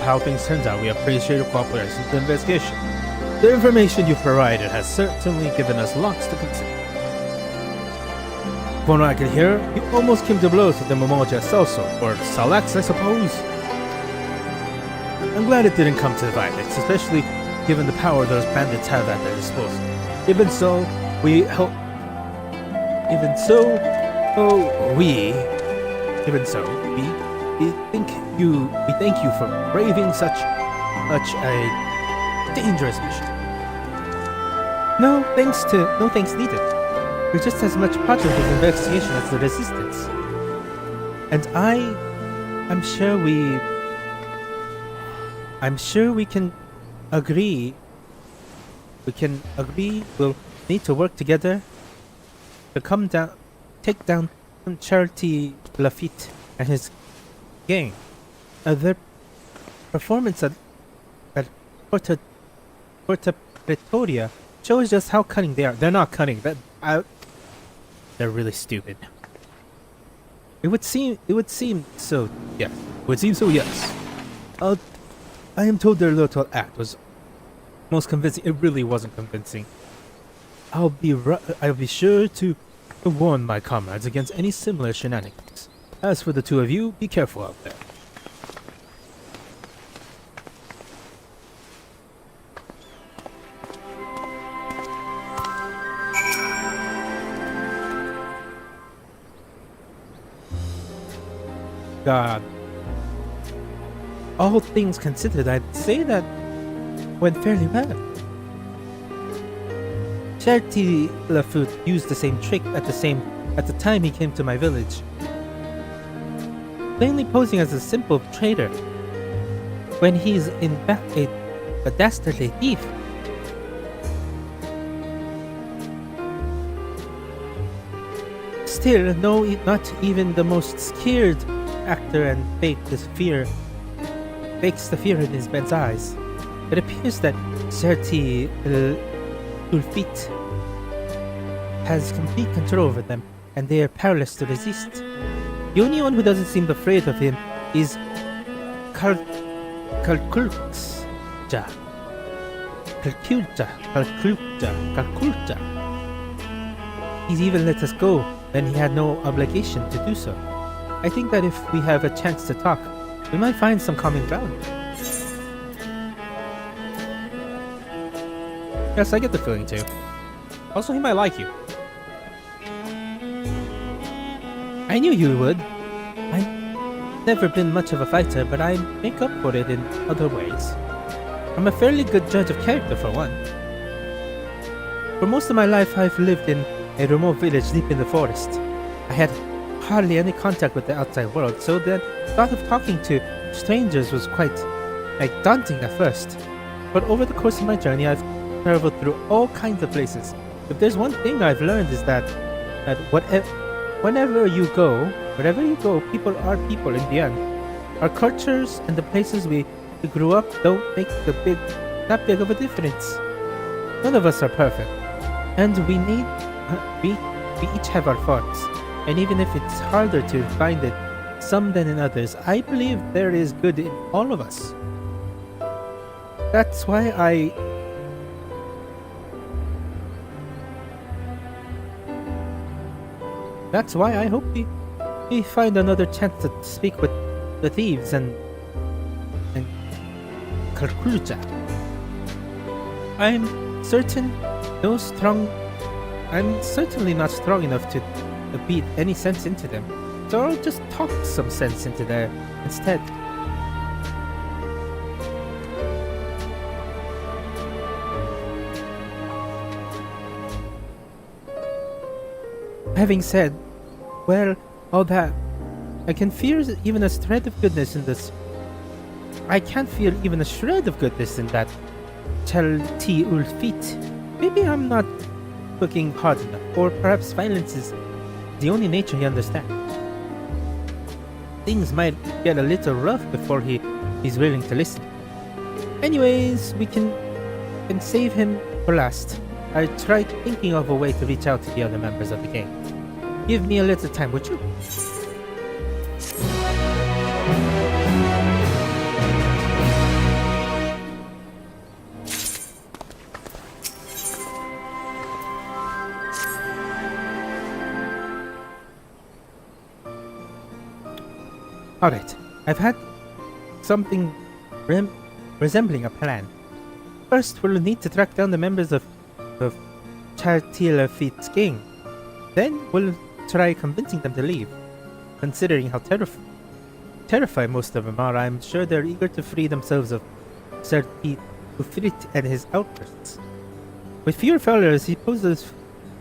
how things turns out, we appreciate your cooperation in the investigation. The information you've provided has certainly given us lots to consider. From what I can hear, you almost came to blows with the Momoja Celso, or Salax, I suppose. I'm glad it didn't come to violence, especially given the power those bandits have at their disposal. Even so, we thank you for braving such a dangerous mission. No thanks needed. We're just as much part of this investigation as the resistance. And I'm sure we can agree. We'll need to work together to take down Charity Lafitte and his gang. Their performance at Porta Pretoria shows just how cunning they are. They're not cunning. They're really stupid. It would seem so. Yes. It would seem so. Yes. I am told their little act was Most convincing. It really wasn't convincing. I'll be sure to warn my comrades against any similar shenanigans. As for the two of you, be careful out there. God. All things considered, I'd say that went fairly well. Charity Lafitte used the same trick at the time he came to my village, plainly posing as a simple trader, when he's in fact a dastardly thief. Still, no, not even the most scared actor and fakes the fear in his men's eyes. It appears that Charity Lafitte has complete control over them, and they are powerless to resist. The only one who doesn't seem afraid of him is Kalkulja. He's even let us go when he had no obligation to do so. I think that if we have a chance to talk, we might find some common ground. Yes, I get the feeling too. Also, he might like you. I knew you would. I've never been much of a fighter, but I make up for it in other ways. I'm a fairly good judge of character, for one. For most of my life, I've lived in a remote village deep in the forest. I had hardly any contact with the outside world, so the thought of talking to strangers was quite daunting at first. But over the course of my journey, I've traveled through all kinds of places. If there's one thing I've learned is that wherever you go, people are people in the end. Our cultures and the places we grew up don't make that big of a difference. None of us are perfect, and we each have our faults. And even if it's harder to find it some than in others, I believe there is good in all of us. That's why I hope we find another chance to speak with the thieves and Kalkulja. I'm certainly not strong enough to beat any sense into them, so I'll just talk some sense into there instead. Having said, well, all that, I can feel even a shred of goodness in this. I can't feel even a shred of goodness in that Chalti Ulfit. Maybe I'm not looking hard enough, or perhaps violence is the only nature he understands. Things might get a little rough before he's willing to listen. Anyways, we can save him for last. I tried thinking of a way to reach out to the other members of the gang. Give me a little time, would you? Alright, I've had something resembling a plan. First, we'll need to track down the members of Chartilafit's gang. Then, we'll try convincing them to leave. Considering how terrified most of them are, I'm sure they're eager to free themselves of Serti Ufrit and his outbursts. With fewer followers, he poses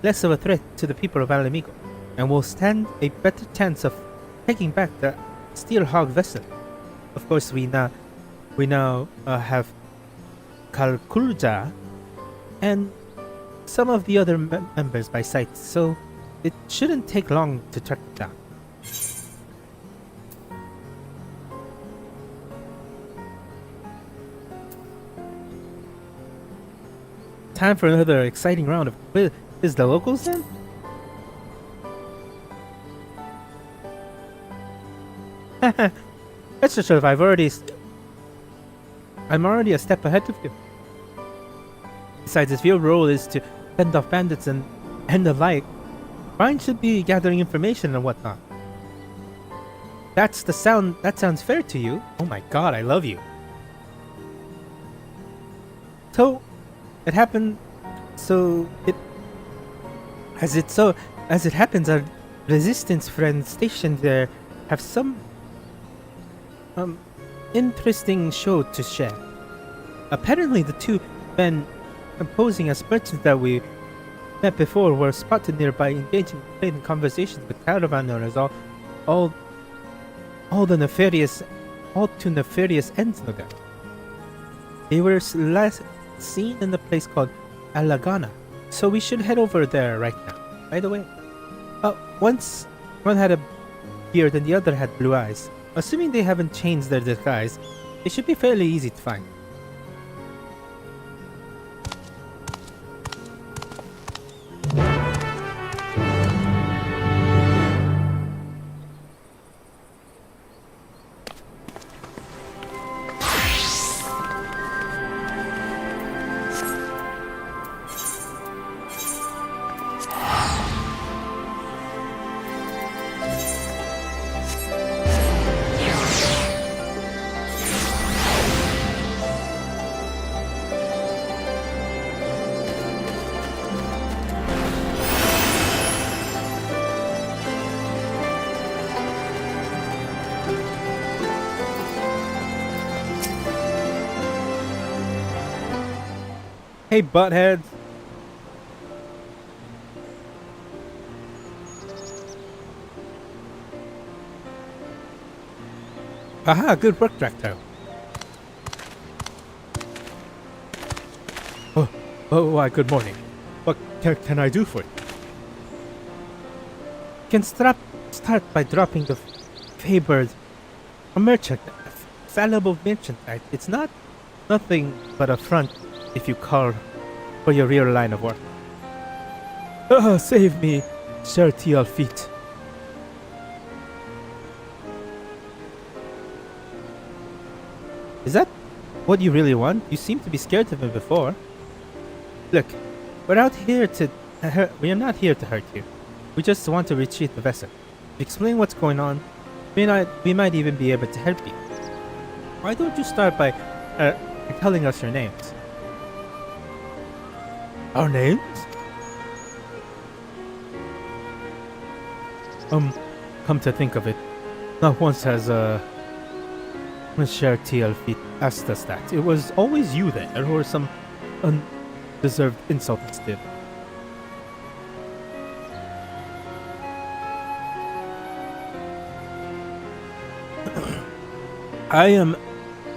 less of a threat to the people of Alamigo, and will stand a better chance of taking back the Steel Hog vessel. Of course, we now have Kalkulja and some of the other members by sight, so it shouldn't take long to track them down. Time for another exciting round of quiz. Is the locals then? That's just if I'm already a step ahead of you. Besides, if your role is to fend off bandits and the like, mine should be gathering information and whatnot. That sounds fair to you? Oh my god, I love you. So, it happened. As it happens, our resistance friends stationed there have some interesting show to share. Apparently, the two men posing as merchants that we met before were spotted nearby engaging in conversations with caravan owners, all too nefarious ends, no doubt. They were last seen in a place called Alagana, so we should head over there right now. By the way, once one had a beard and the other had blue eyes. Assuming they haven't changed their disguise, they should be fairly easy to find. Hey, buttheads. Aha, good work, Drac'to. Why, good morning. What can I do for you? You can start by dropping the favored merchant, fallible merchant. Right? It's nothing but a front if you call for your real line of work. Save me, Sir Tealfeet. Is that what you really want? You seem to be scared of him before. Look, we're not here to hurt you. We just want to retrieve the vessel. Explain what's going on. We might even be able to help you. Why don't you start by telling us your names? Our names? Come to think of it, not once has Sir Tealfeet asked us that. It was always you there, or some undeserved insult instead. I am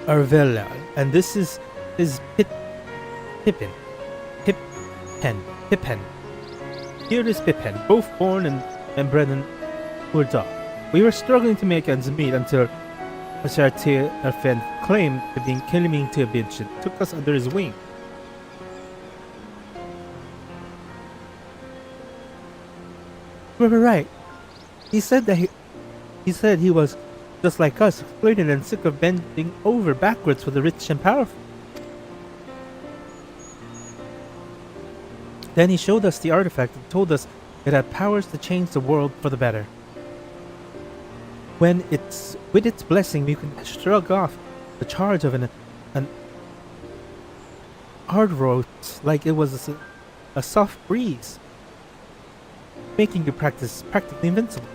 Arvella, and this is Pippin. Pippin. Here is Pippin, both born and bred in Urda. We were struggling to make ends meet until Sir Tealfeet claimed to be claiming to be took us under his wing. We were right. He said he was just like us, exploited and sick of bending over backwards for the rich and powerful. Then he showed us the artifact and told us it had powers to change the world for the better. With its blessing, we can shrug off the charge of an hard road like it was a soft breeze, making your practice practically invincible.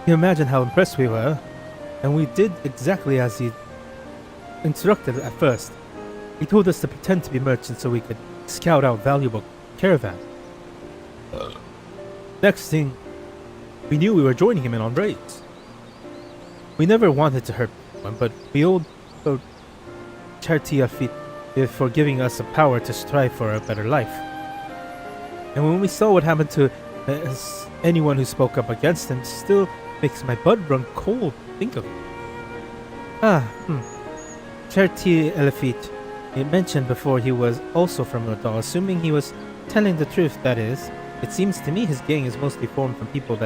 You imagine how impressed we were, and we did exactly as he instructed at first. He told us to pretend to be merchants so we could scout out valuable caravan. Next thing, we knew we were joining him in on raids. We never wanted to hurt anyone, but we owed Tealfeet for giving us the power to strive for a better life. And when we saw what happened to anyone who spoke up against him, still makes my blood run cold to think of it. Tealfeet, he mentioned before he was also from Rodal, assuming he was telling the truth, that is. It seems to me his gang is mostly formed from people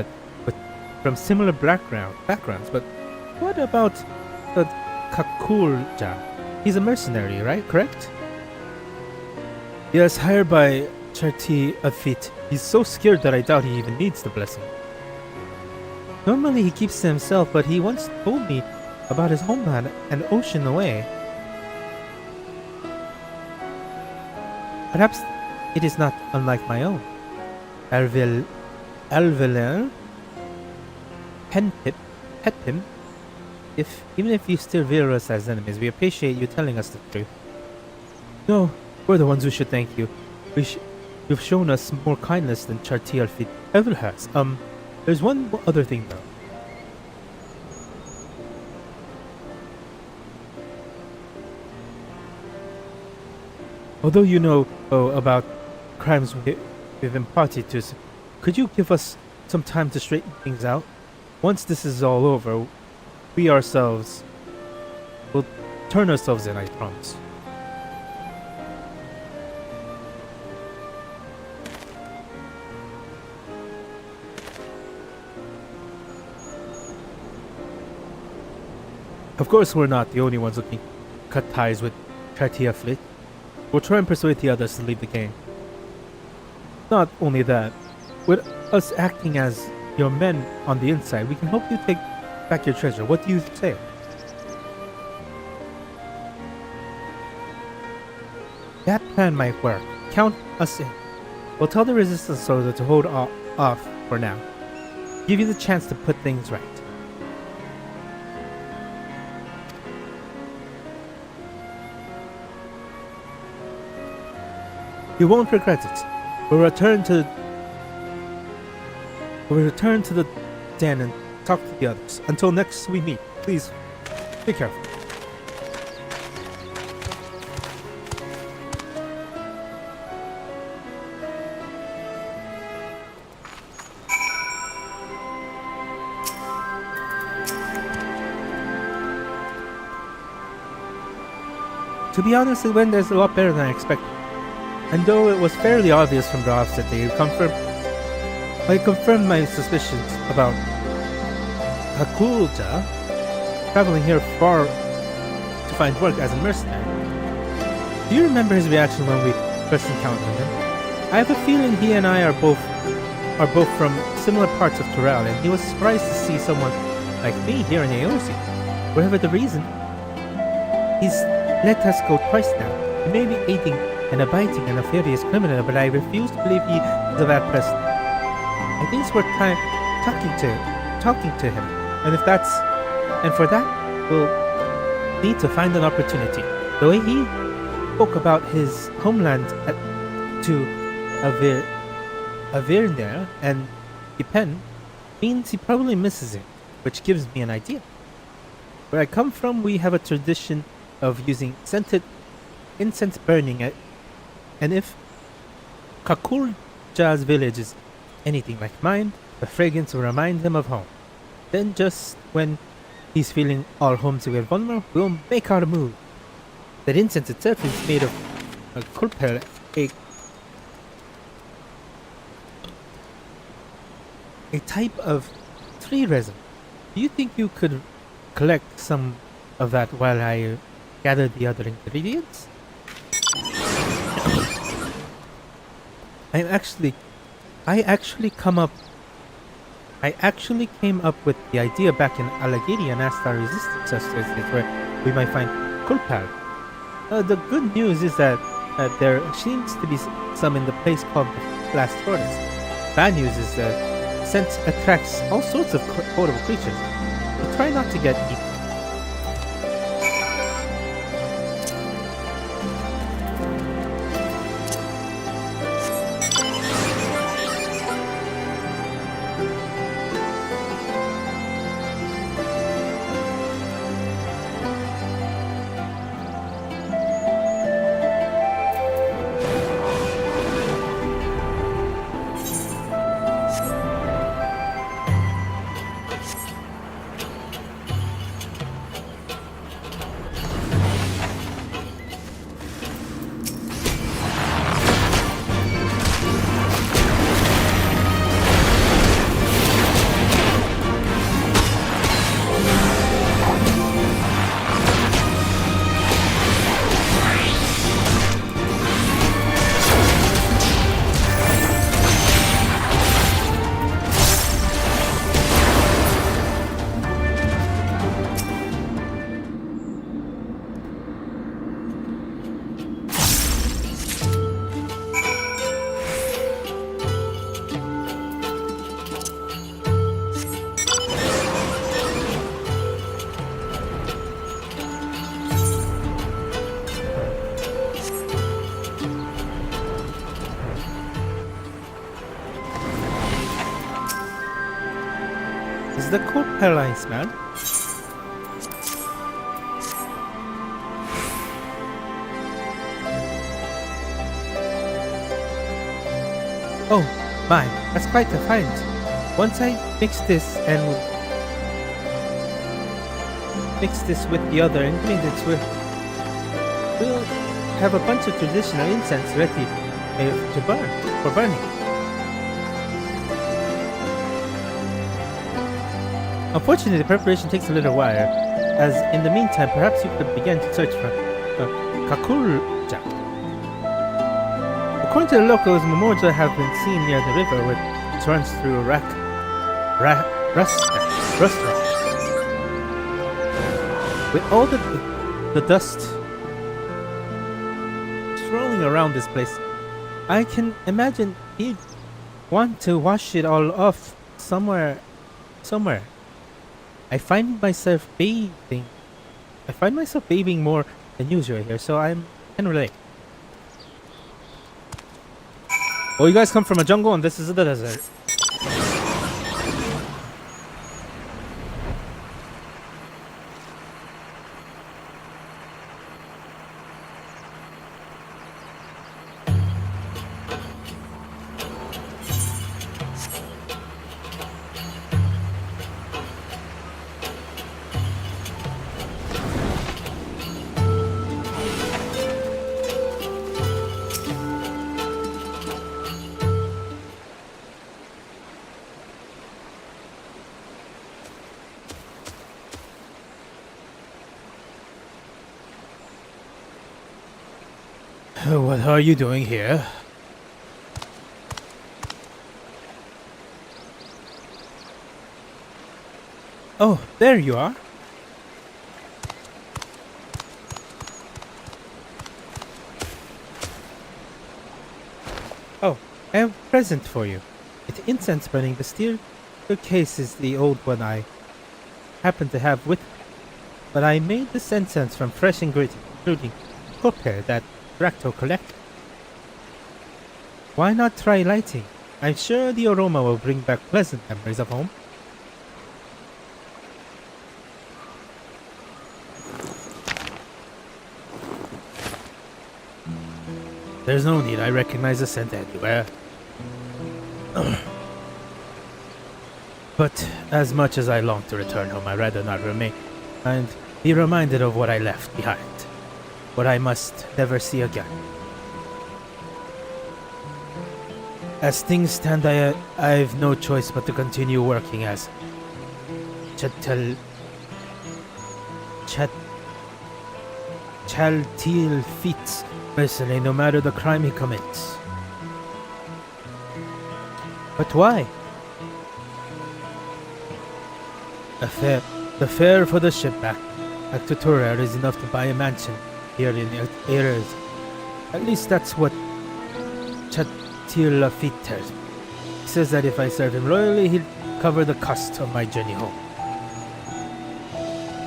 from similar backgrounds, but what about the Kakulja? He's a mercenary, right? Correct? Yes, hired by Tealfeet. He's so scared that I doubt he even needs the blessing. Normally he keeps to himself, but he once told me about his homeland an ocean away. Perhaps it is not unlike my own. Alvelin, Petpim, even if you still view us as enemies, we appreciate you telling us the truth. No, we're the ones who should thank you. You've shown us more kindness than Tealfeet ever has. There's one other thing though. Although you know about crimes we've imparted to us, could you give us some time to straighten things out? Once this is all over, we ourselves will turn ourselves in, I promise. Of course, we're not the only ones looking to cut ties with Tealfeet. We'll try and persuade the others to leave the game. Not only that, with us acting as your men on the inside, we can help you take back your treasure. What do you say? That plan might work. Count us in. We'll tell the resistance soldier to hold off for now. Give you the chance to put things right. You won't regret it. We'll return to the den and talk to the others. Until next we meet, please be careful. To be honest, it went a lot better than I expected. And though it was fairly obvious from the offset that I confirmed my suspicions about Hakulja traveling here far to find work as a mercenary. Do you remember his reaction when we first encountered him? I have a feeling he and I are both from similar parts of Torel, and he was surprised to see someone like me here in Aosi. Whatever the reason, he's let us go twice now. He may be aiding and abetting a nefarious criminal, but I refuse to believe he is a bad person. I think it's worth time talking to him, and for that, we'll need to find an opportunity. The way he spoke about his homeland to Avirner and Ipen means he probably misses it, which gives me an idea. Where I come from, we have a tradition of using scented incense burning it, and if Kakulja's village is anything like mine, the fragrance will remind him of home. Then just when he's feeling all homesick and vulnerable, we'll make our move. That incense itself is made of a kulpel, a type of tree resin. Do you think you could collect some of that while I gather the other ingredients? I actually came up with the idea back in Alagiri and asked our resistance associates where we might find Kulpal. The good news is that there seems to be some in the place called the Last Forest. Bad news is that scent attracts all sorts of horrible creatures. So try not to get eaten. The cold paralyzed man. Oh my, that's quite a find. Once I mix this with the other ingredients, we'll have a bunch of traditional incense ready to burn for burning. Unfortunately, the preparation takes a little while, as in the meantime, perhaps you could begin to search for Kakulja. According to the locals, memorials have been seen near the river, which runs through restaurant. With all the dust swirling around this place, I can imagine he'd want to wash it all off somewhere. I find myself bathing more than usual here, so I can relate. Well, you guys come from a jungle and this is the desert. What are you doing here? Oh, there you are. Oh, I have a present for you. It's incense burning, but still, the case is the old one I happen to have with me. But I made this incense from fresh ingredients, including copper that Drac'to collected. Why not try lighting? I'm sure the aroma will bring back pleasant memories of home. There's no need, I recognize the scent anywhere. But as much as I long to return home, I'd rather not remain and be reminded of what I left behind. What I must never see again. As things stand, I've no choice but to continue working as Chaltil Fitz, personally, no matter the crime he commits. But why? The fare for the ship back to Torel is enough to buy a mansion here in Erez. At least that's what Chaltil Fitz tells me. He says that if I serve him loyally, he'll cover the cost of my journey home.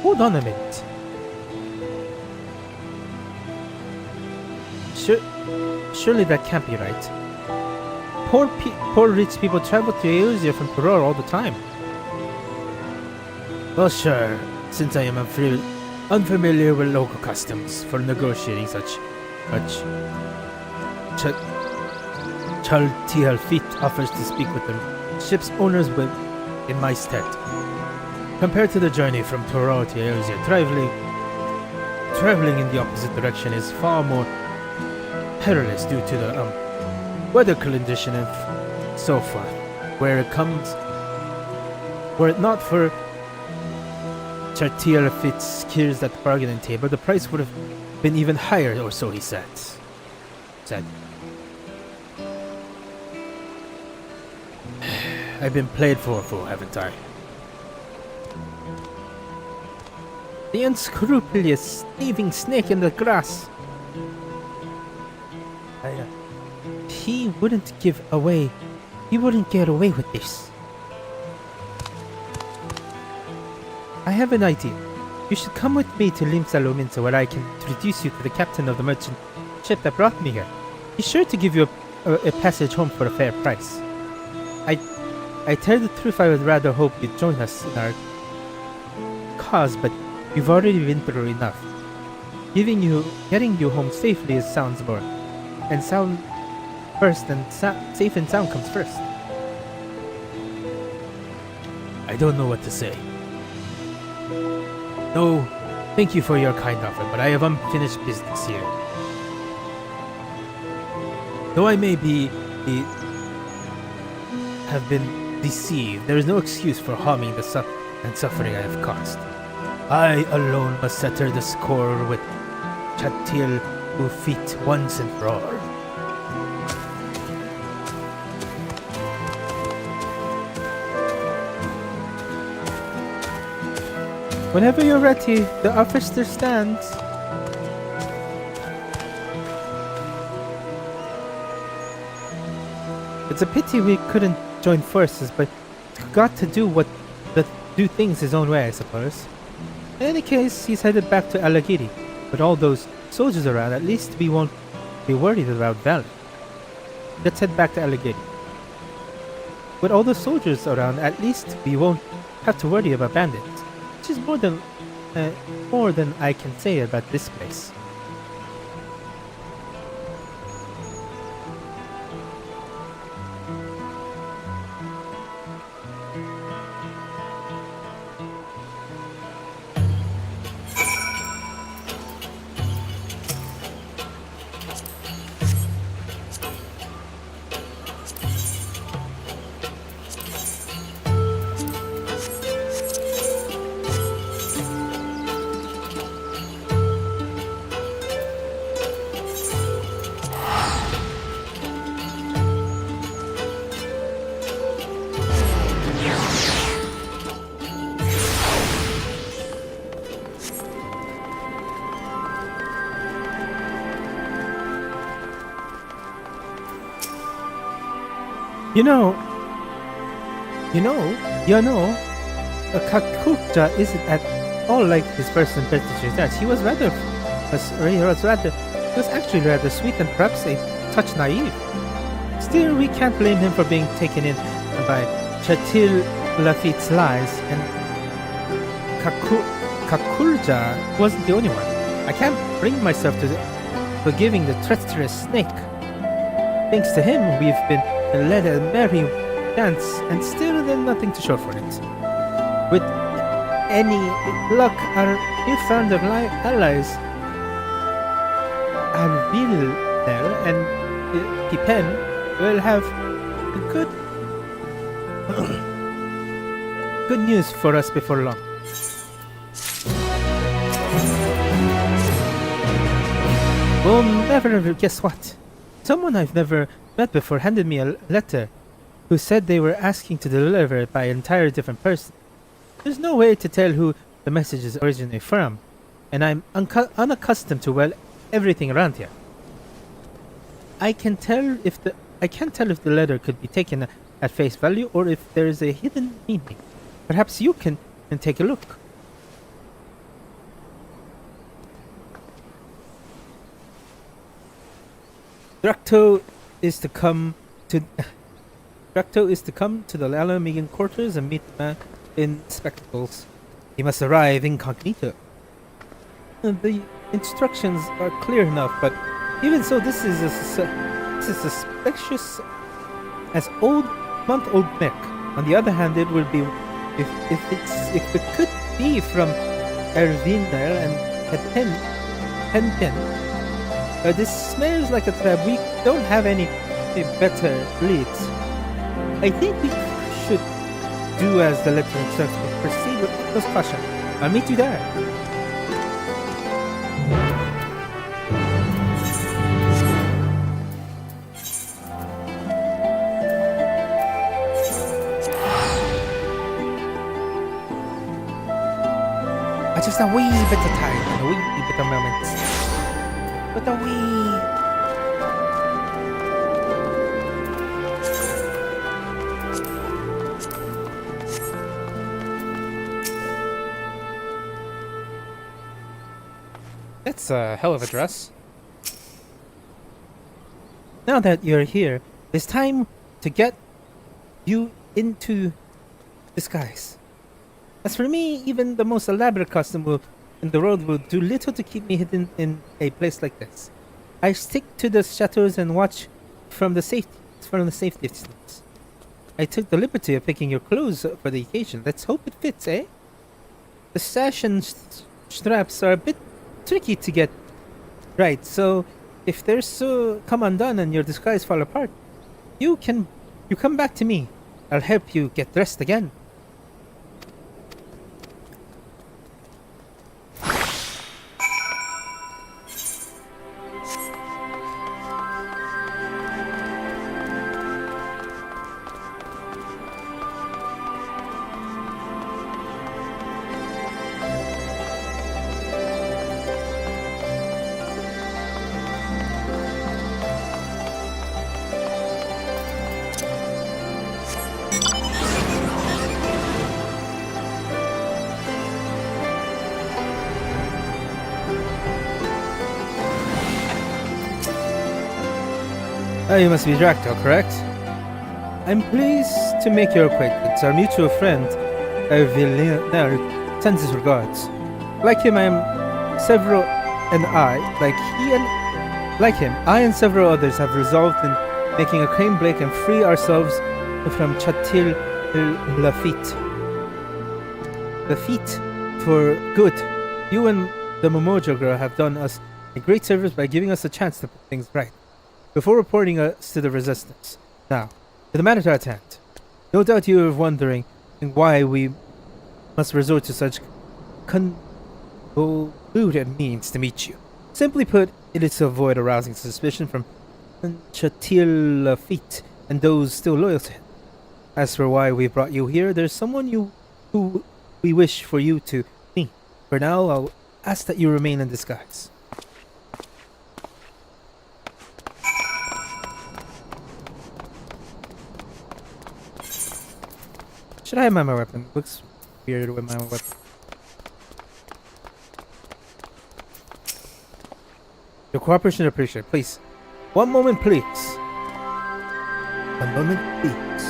Hold on a minute. Surely that can't be right. Poor rich people travel to Eorzea from Toror all the time. Well, sure, since I am unfamiliar with local customs for negotiating such Chaltiel Fit offers to speak with the ship's owners in my stead. Compared to the journey from Toror to Eorzea, traveling in the opposite direction is far more perilous due to the weather condition and so forth. Were it not for Chartier Fitz skills at the bargaining table, the price would have been even higher, or so he said. I've been played for a fool, haven't I? The unscrupulous, thieving snake in the grass. He wouldn't get away with this. I have an idea. You should come with me to Limsa where I can introduce you to the captain of the merchant ship that brought me here. He's sure to give you a passage home for a fair price. I tell the truth, I would rather hope you'd join us in our cause, but you've already been through enough. Getting you home safely sounds more, and safe and sound comes first. I don't know what to say. No, thank you for your kind offer, but I have unfinished business here. Though I may have been deceived, there is no excuse for harming the suffering I have caused. I alone must settle the score with Chatil Ufit once and for all. Whenever you're ready, the officer stands. It's a pity we couldn't join forces, but got to do things his own way, I suppose. In any case, he's headed back to Alagiri. With all those soldiers around, at least we won't be worried about Valley. Let's head back to Alagiri. With all the soldiers around, at least we won't have to worry about bandits. Which is more than I can say about this place. You know, Kakuja isn't at all like his first impression that he was actually rather sweet and perhaps a touch naive. Still, we can't blame him for being taken in by Chatil Lafitte's lies, and Kakulja wasn't the only one. I can't bring myself to forgiving the treacherous snake. Thanks to him, we've been led a merry dance, and still there's nothing to show for it. With any luck, our newfound allies, Arvil and Pipen, will have good good news for us before long. Well, never guess what? Someone I've never met before handed me a letter who said they were asking to deliver it by an entirely different person. There's no way to tell who the message is originally from, and I'm unaccustomed to everything around here. I can't tell if the letter could be taken at face value or if there is a hidden meaning. Perhaps you can take a look. Drac'to is to come to the Alamegan quarters and meet the man in spectacles. He must arrive incognito. The instructions are clear enough, but even so, this is suspicious as month-old Nick. On the other hand, it will be if it could be from Erviner and Penpen. This smells like a trap. We don't have any better leads. I think we should do as the letter instructs, but proceed with utmost caution. I'll meet you there. Just a wee bit of time and a wee bit of moments. But a wee... That's a hell of a dress. Now that you're here, it's time to get you into disguise. As for me, even the most elaborate costume in the world will do little to keep me hidden in a place like this. I stick to the shadows and watch from the safe distance. I took the liberty of picking your clothes for the occasion. Let's hope it fits, eh? The sash and straps are a bit tricky to get right, so if they're come undone and your disguise fall apart, you come back to me. I'll help you get dressed again. You must be Drac'to, correct? I'm pleased to make your acquaintance. Our mutual friend, Villeneuve, sends his regards. Like him, I and several others have resolved in making a claim break and free ourselves from Chatil Lafitte. Lafitte for good. You and the Momojo girl have done us a great service by giving us a chance to put things right before reporting us to the resistance. Now, to the matter at hand. No doubt you are wondering why we must resort to such convoluted means to meet you. Simply put, it is to avoid arousing suspicion from Chatil Lafitte and those still loyal to him. As for why we brought you here, there's someone who we wish for you to meet. For now, I'll ask that you remain in disguise. Should I have my weapon? Looks weird with my weapon. Your cooperation appreciated. Please. One moment, please. One moment, please.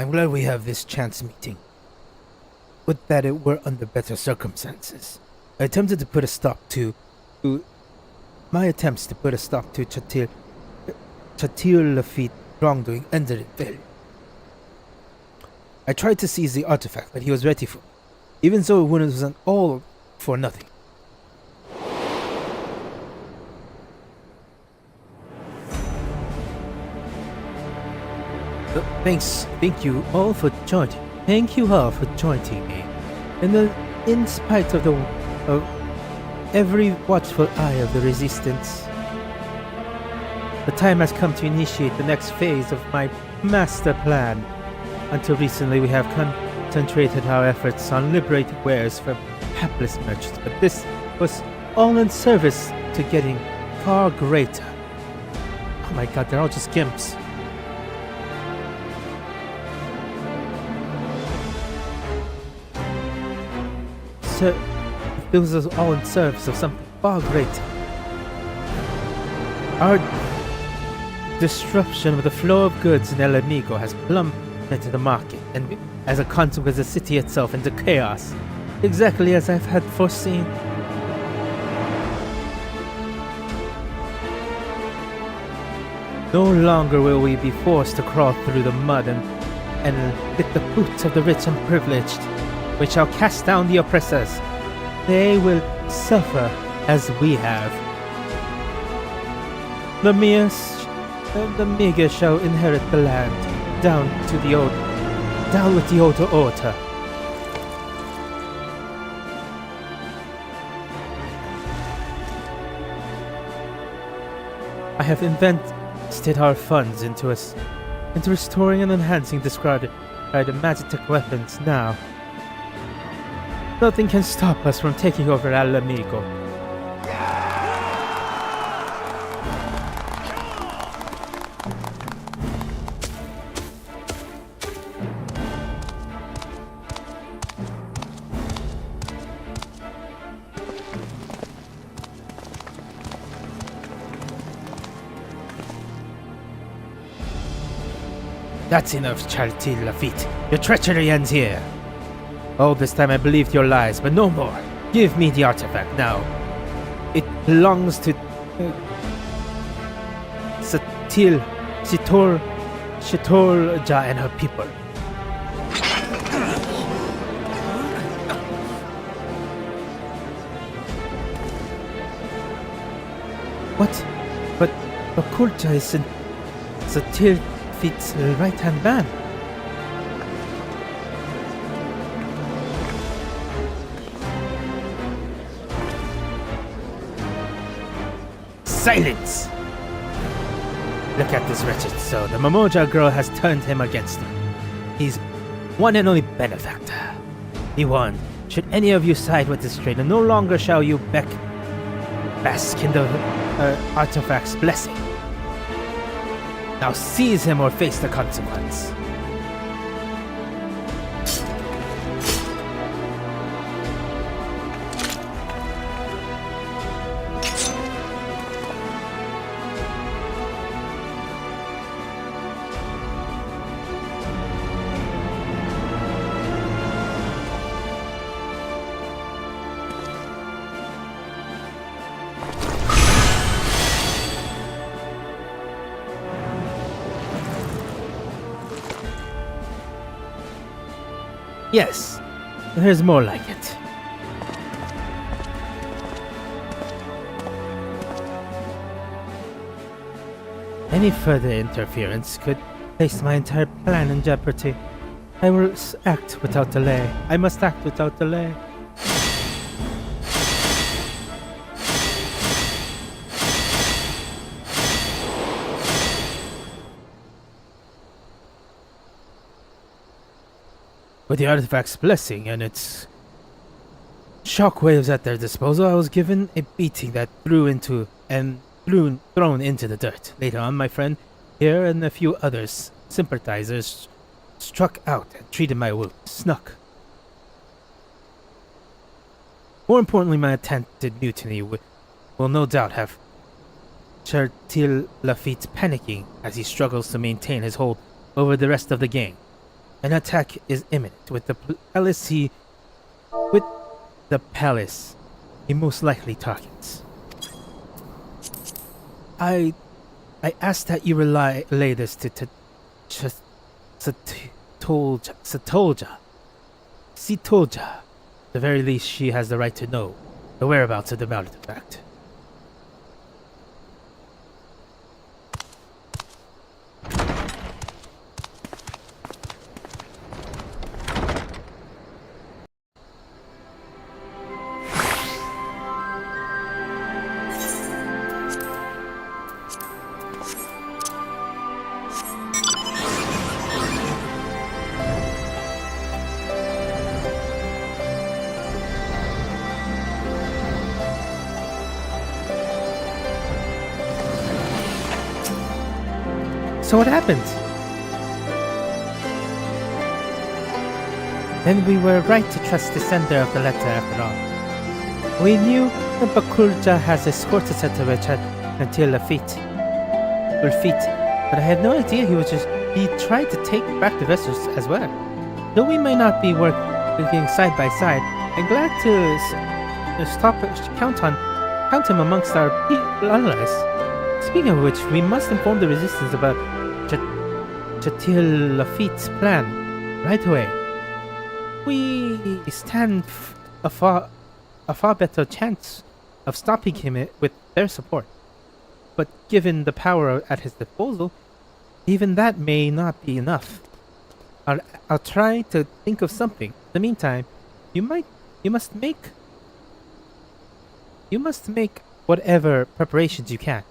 I'm glad we have this chance meeting. Would that it were under better circumstances. I attempted to put a stop to my attempts to put a stop to Chatir Lafitte's wrongdoing ended in failure. I tried to seize the artifact, but he was ready for me. Even so, it wasn't all for nothing. Thank you all for joining. Thank you all for joining me. In spite of every watchful eye of the Resistance, the time has come to initiate the next phase of my master plan. Until recently, we have concentrated our efforts on liberating wares from hapless merchants, but this was all in service to getting far greater. Oh my god, they're all just gimps. So, this was all in service of something far greater. Our disruption of the flow of goods in El Amigo has plummeted the market, and as a consequence, the city itself into chaos, exactly as I've had foreseen. No longer will we be forced to crawl through the mud and lick the boots of the rich and privileged. We shall cast down the oppressors. They will suffer as we have. The meager shall inherit the land, down with the old order. I have invested our funds into restoring and enhancing described magic weapons now. Nothing can stop us from taking over El Amigo. That's enough, Charity Lafitte. Your treachery ends here. All this time I believed your lies, but no more. Give me the artifact now. It belongs to Shitorja and her people. What? But Okulja is Satirfit's right-hand man. Silence! Look at this wretched soul. The Mamoja girl has turned him against him. He's one and only benefactor. He warned, should any of you side with this traitor, no longer shall you bask in the artifact's blessing. Now seize him or face the consequence. Yes, there's more like it. Any further interference could place my entire plan in jeopardy. I will act without delay. I must act without delay. With the artifact's blessing and its shockwaves at their disposal, I was given a beating that thrown into the dirt. Later on, my friend here and a few others sympathizers struck out and treated my wound. Snuck. More importantly, my attempted mutiny will no doubt have Chertil Lafitte panicking as he struggles to maintain his hold over the rest of the gang. An attack is imminent with the palace he most likely targets. I ask that you relay this to Sitolja. The very least, she has the right to know the whereabouts of the artifact. So what happened? Then we were right to trust the sender of the letter after all. We knew that Bakurja has escorted Setarech until Lafitte, but I had no idea he tried to take back the vessels as well. Though we may not be working side by side, I'm glad to count him amongst our allies. Speaking of which, we must inform the resistance about Chertil Lafitte's plan right away. We stand a far better chance of stopping him with their support. But given the power at his disposal, even that may not be enough. I'll try to think of something. In the meantime, you must make whatever preparations you can,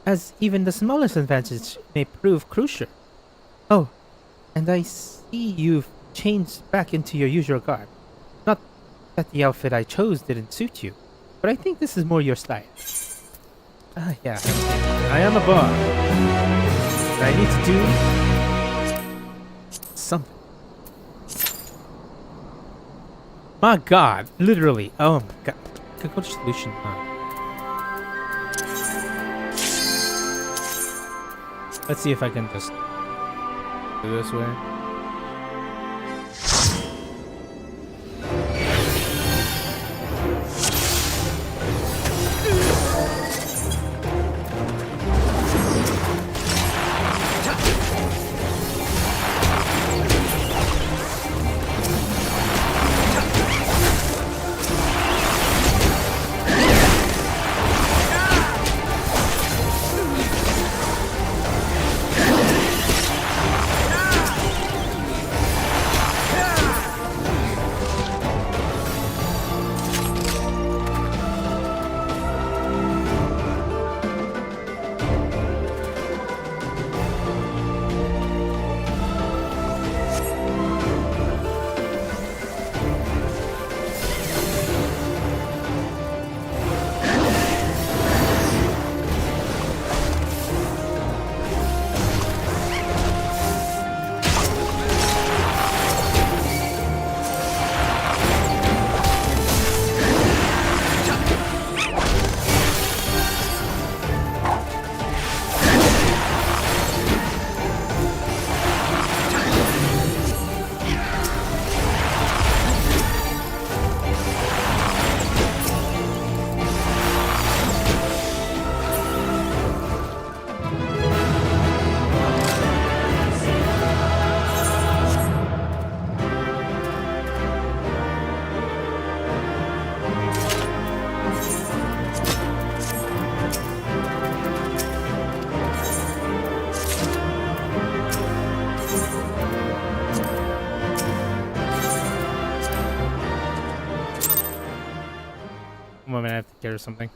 as even the smallest advantage may prove crucial. Oh, and I see you've changed back into your usual garb. Not that the outfit I chose didn't suit you, but I think this is more your style. Yeah. I am a bard. I need to do something. My god, literally. Oh my god. Could go to solution. Let's see if I can just do this way. Moment, I have to care or something.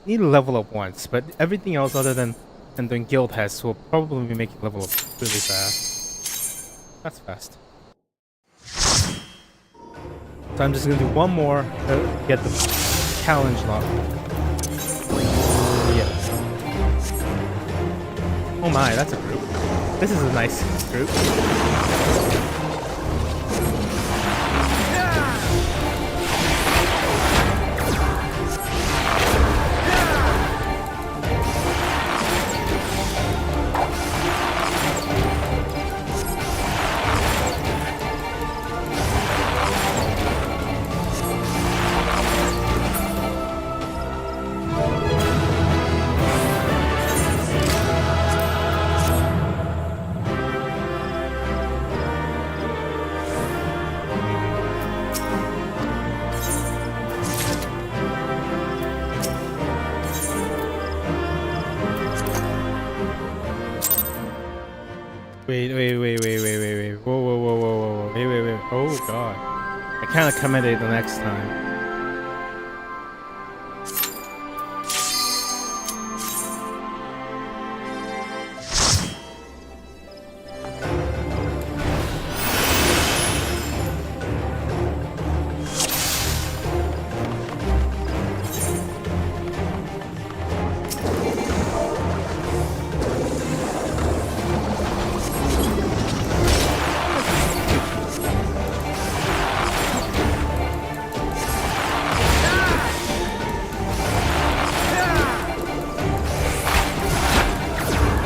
need to level up once, but everything else other than doing guild tests will probably make you level up really fast. That's fast. So I'm just gonna do one more to get the challenge lock. Yeah. Oh my, that's a group. This is a nice group. Wait. Whoa. Wait. Oh god. I can't accommodate the next time.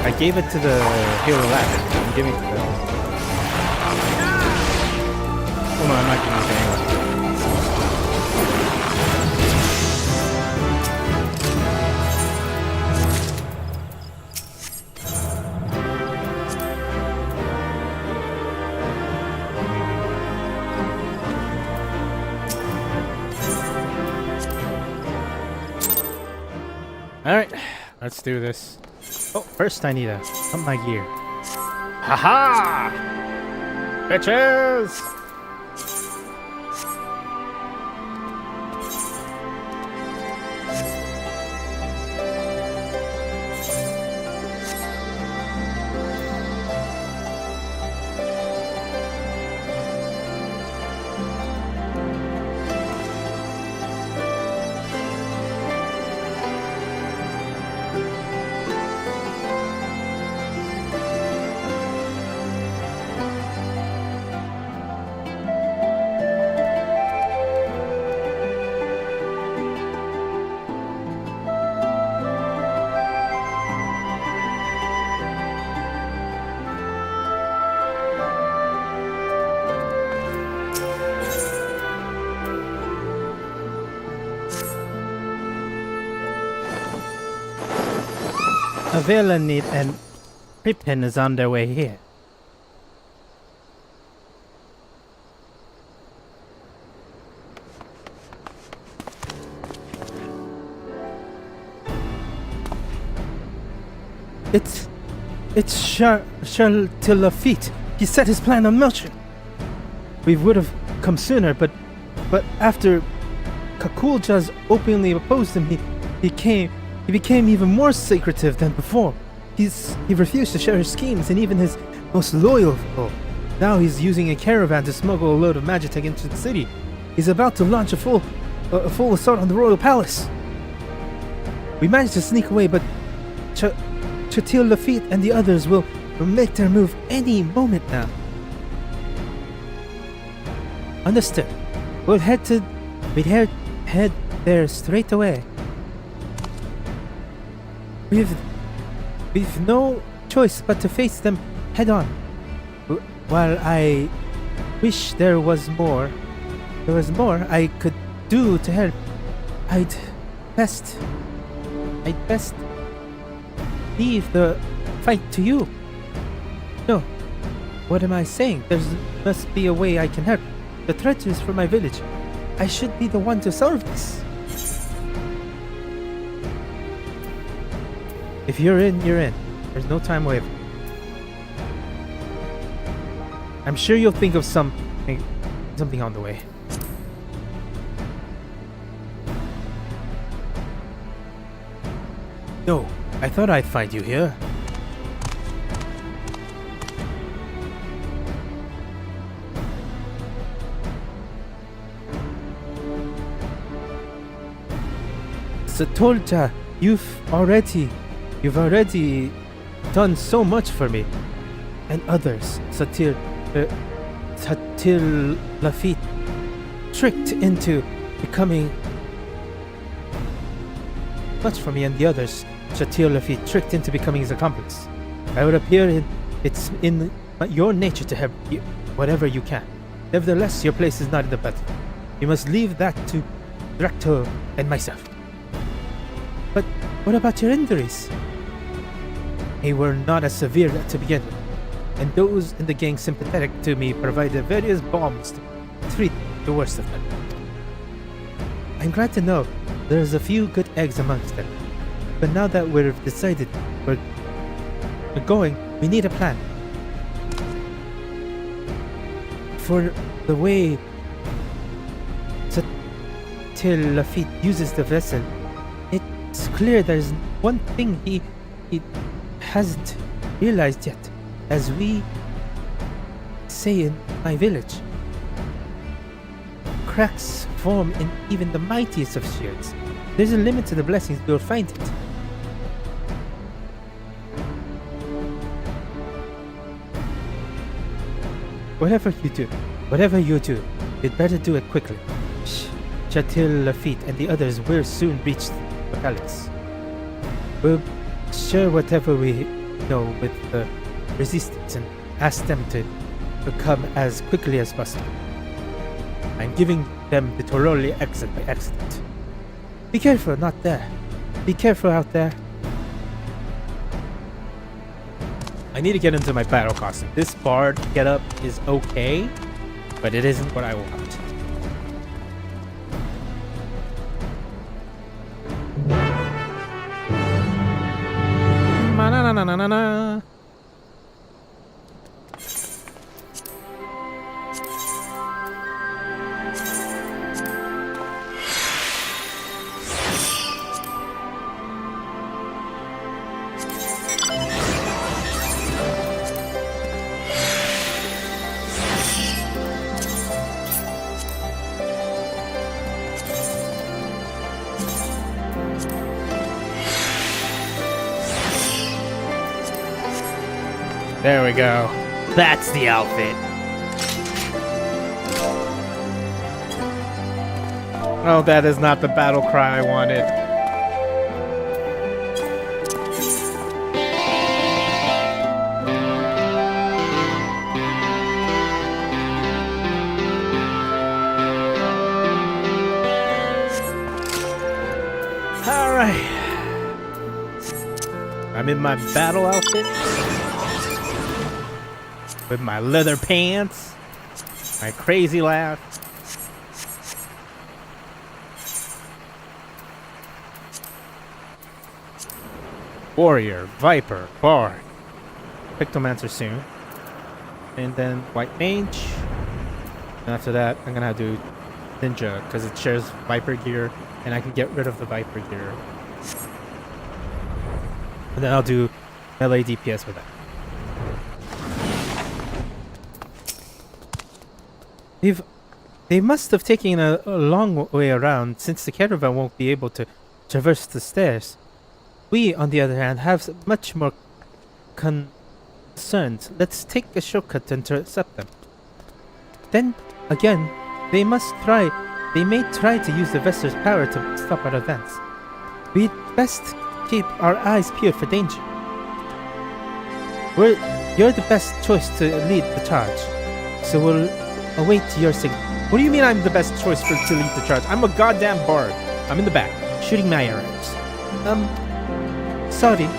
I gave it to the hero left. I'm giving it to them. Oh no, I'm not giving it to anyone. Alright, let's do this. Oh, first I need to pump my gear. Haha! Bitches! A villain and Pippin is on their way here. It's Charles to Lafitte. He set his plan on motion. We would have come sooner, but after Kakuljas openly opposed him, he became even more secretive than before. He refused to share his schemes and even his most loyal foe. Now he's using a caravan to smuggle a load of Magitech into the city. He's about to launch a full assault on the royal palace. We managed to sneak away, but Chatil Lafitte and the others will make their move any moment now. Understood. We'd head there straight away. We've no choice but to face them head on. While I wish there was more I could do to help, I'd best leave the fight to you. No, what am I saying? There must be a way I can help. The threat is for my village. I should be the one to solve this. If you're in, you're in. There's no time wavering. I'm sure you'll think of something on the way. No, I thought I'd find you here. Satolja, you've already done so much for me. And others, Satil Lafitte, tricked into becoming much for me, and the others, Satil Lafitte, tricked into becoming his accomplice. I would appear it's in your nature to help you, whatever you can. Nevertheless, your place is not in the battle. You must leave that to Drac'to and myself. But what about your injuries? They were not as severe to begin with, and those in the gang sympathetic to me provided various bombs to treat the worst of them. I'm glad to know there's a few good eggs amongst them, but now that we've decided we're going, we need a plan. For the way Satil Lafitte uses the vessel, it's clear there's one thing he hasn't realized yet, as we say in my village. Cracks form in even the mightiest of shields. There's a limit to the blessings we'll find it. Whatever you do, you'd better do it quickly. Satil Lafitte and the others will soon reach the palace. We'll share whatever we know with the resistance and ask them to come as quickly as possible. I'm giving them the Toroli exit by accident. Be careful, not there. Be careful out there. I need to get into my battle costume. This bard getup is okay, but it isn't what I want. Na-na-na-na-na-na. There we go. That's the outfit. Oh, that is not the battle cry I wanted. Alright. I'm in my battle outfit. With my leather pants, my crazy laugh. Warrior, Viper, Bard, Pictomancer soon. And then White Mage. And after that, I'm gonna have to do Ninja, because it shares Viper gear, and I can get rid of the Viper gear. And then I'll do melee DPS with that. They must have taken a long way around, since the caravan won't be able to traverse the stairs. We, on the other hand, have much more concerns. Let's take a shortcut to intercept them. Then, again, they may try to use the vessel's power to stop our advance. We'd best keep our eyes peeled for danger. You're the best choice to lead the charge, so we'll await your signal. What do you mean I'm the best choice to lead the charge? I'm a goddamn bard. I'm in the back, shooting my arrows. Sorry.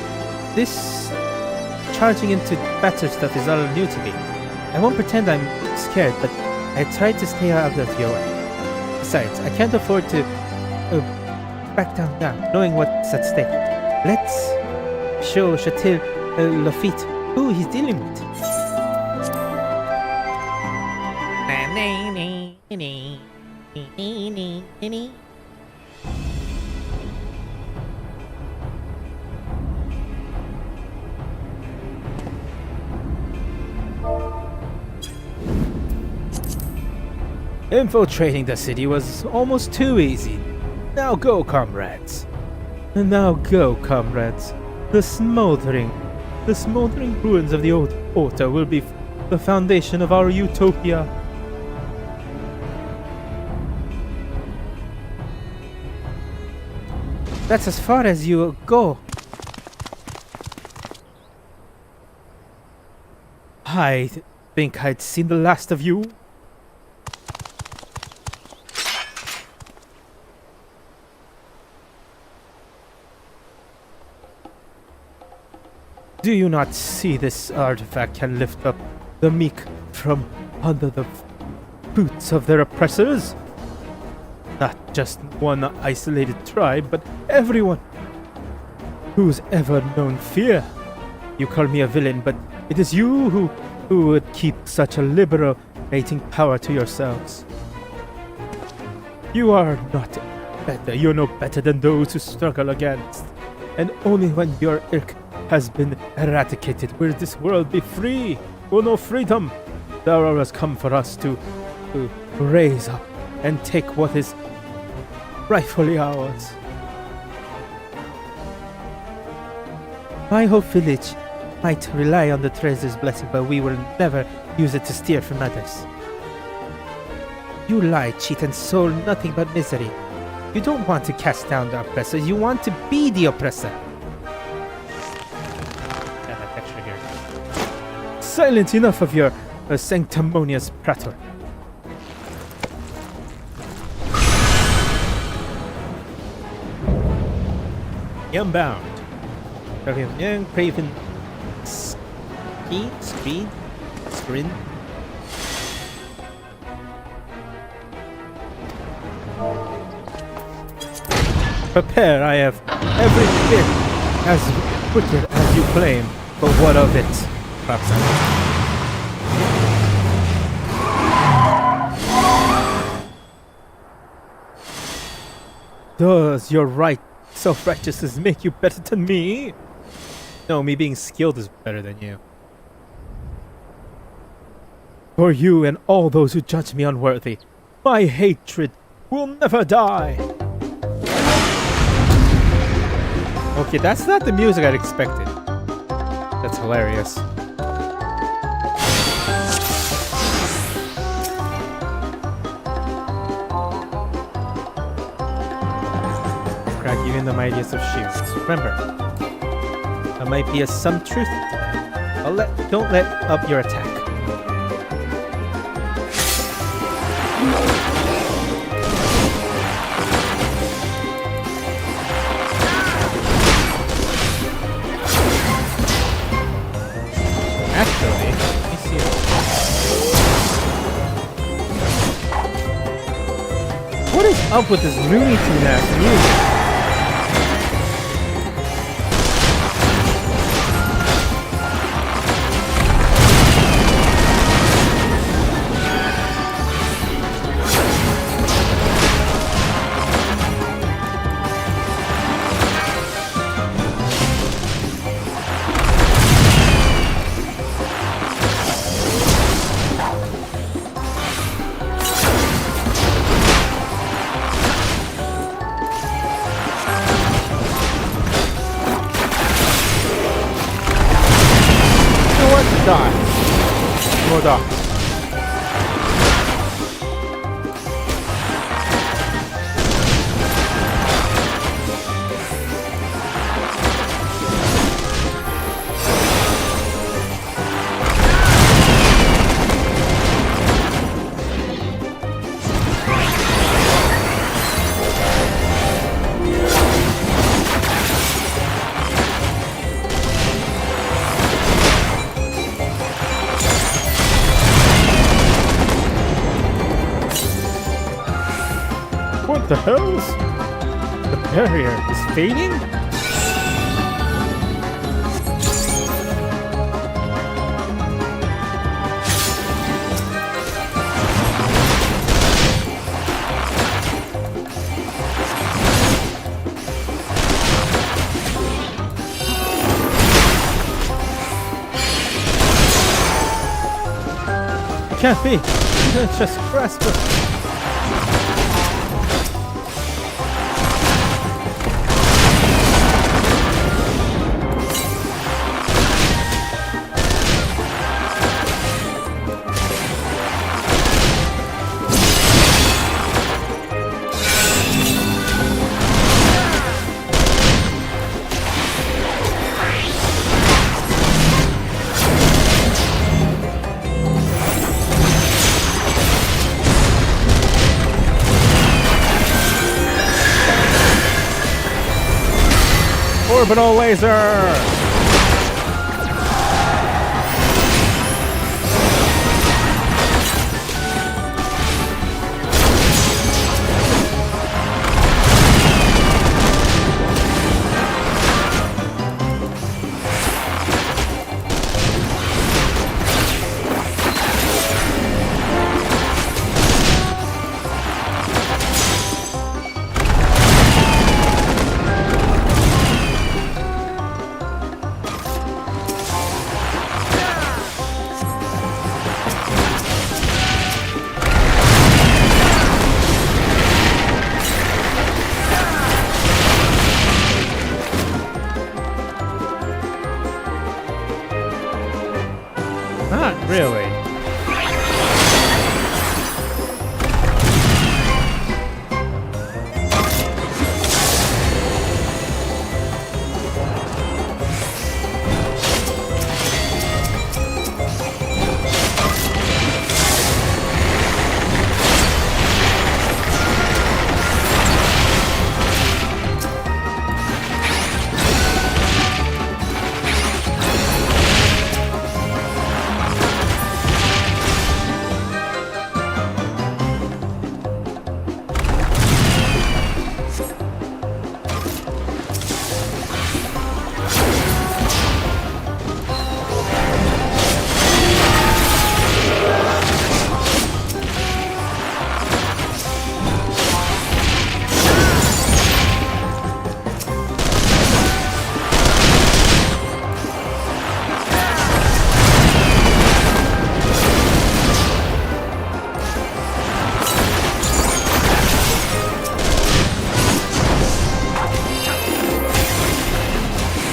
This charging into battle stuff is all new to me. I won't pretend I'm scared, but I try to stay out of your way. Besides, I can't afford to back down now, knowing what's at stake. Let's show Satil Lafitte who he's dealing with. Infiltrating the city was almost too easy. Now go, comrades. And now go, comrades. The smoldering ruins of the old Ota will be the foundation of our utopia. That's as far as you go. I think I'd seen the last of you. Do you not see this artifact can lift up the meek from under the boots of their oppressors? Not just one isolated tribe, but everyone who's ever known fear. You call me a villain, but it is you who would keep such a liberating power to yourselves. You are not better. You're no better than those who struggle against. And only when your ilk has been eradicated will this world be free. Will no freedom. The hour has come for us to raise up and take what is rightfully ours. My whole village might rely on the treasure's blessing, but we will never use it to steal from others. You lie, cheat, and sow nothing but misery. You don't want to cast down the oppressor, you want to be the oppressor. Yeah, that texture here. Silence, enough of your sanctimonious prattle. Bound. Young Craven Screen. Prepare, I have every bit as wicked as you claim, but what of it? Clap sound. Does your self-righteousness make you better than me? No, me being skilled is better than you. For you and all those who judge me unworthy, my hatred will never die. Okay, that's not the music I'd expected. That's hilarious. Crack even the mightiest of shields. Remember, there might be some truth to that. Don't let up your attack. Actually, let me see. What is up with this Looney Tune ass music? Die. More dogs. What the hell? The barrier is fading? It can't be. It's just grasp it. Orbital laser! Not really.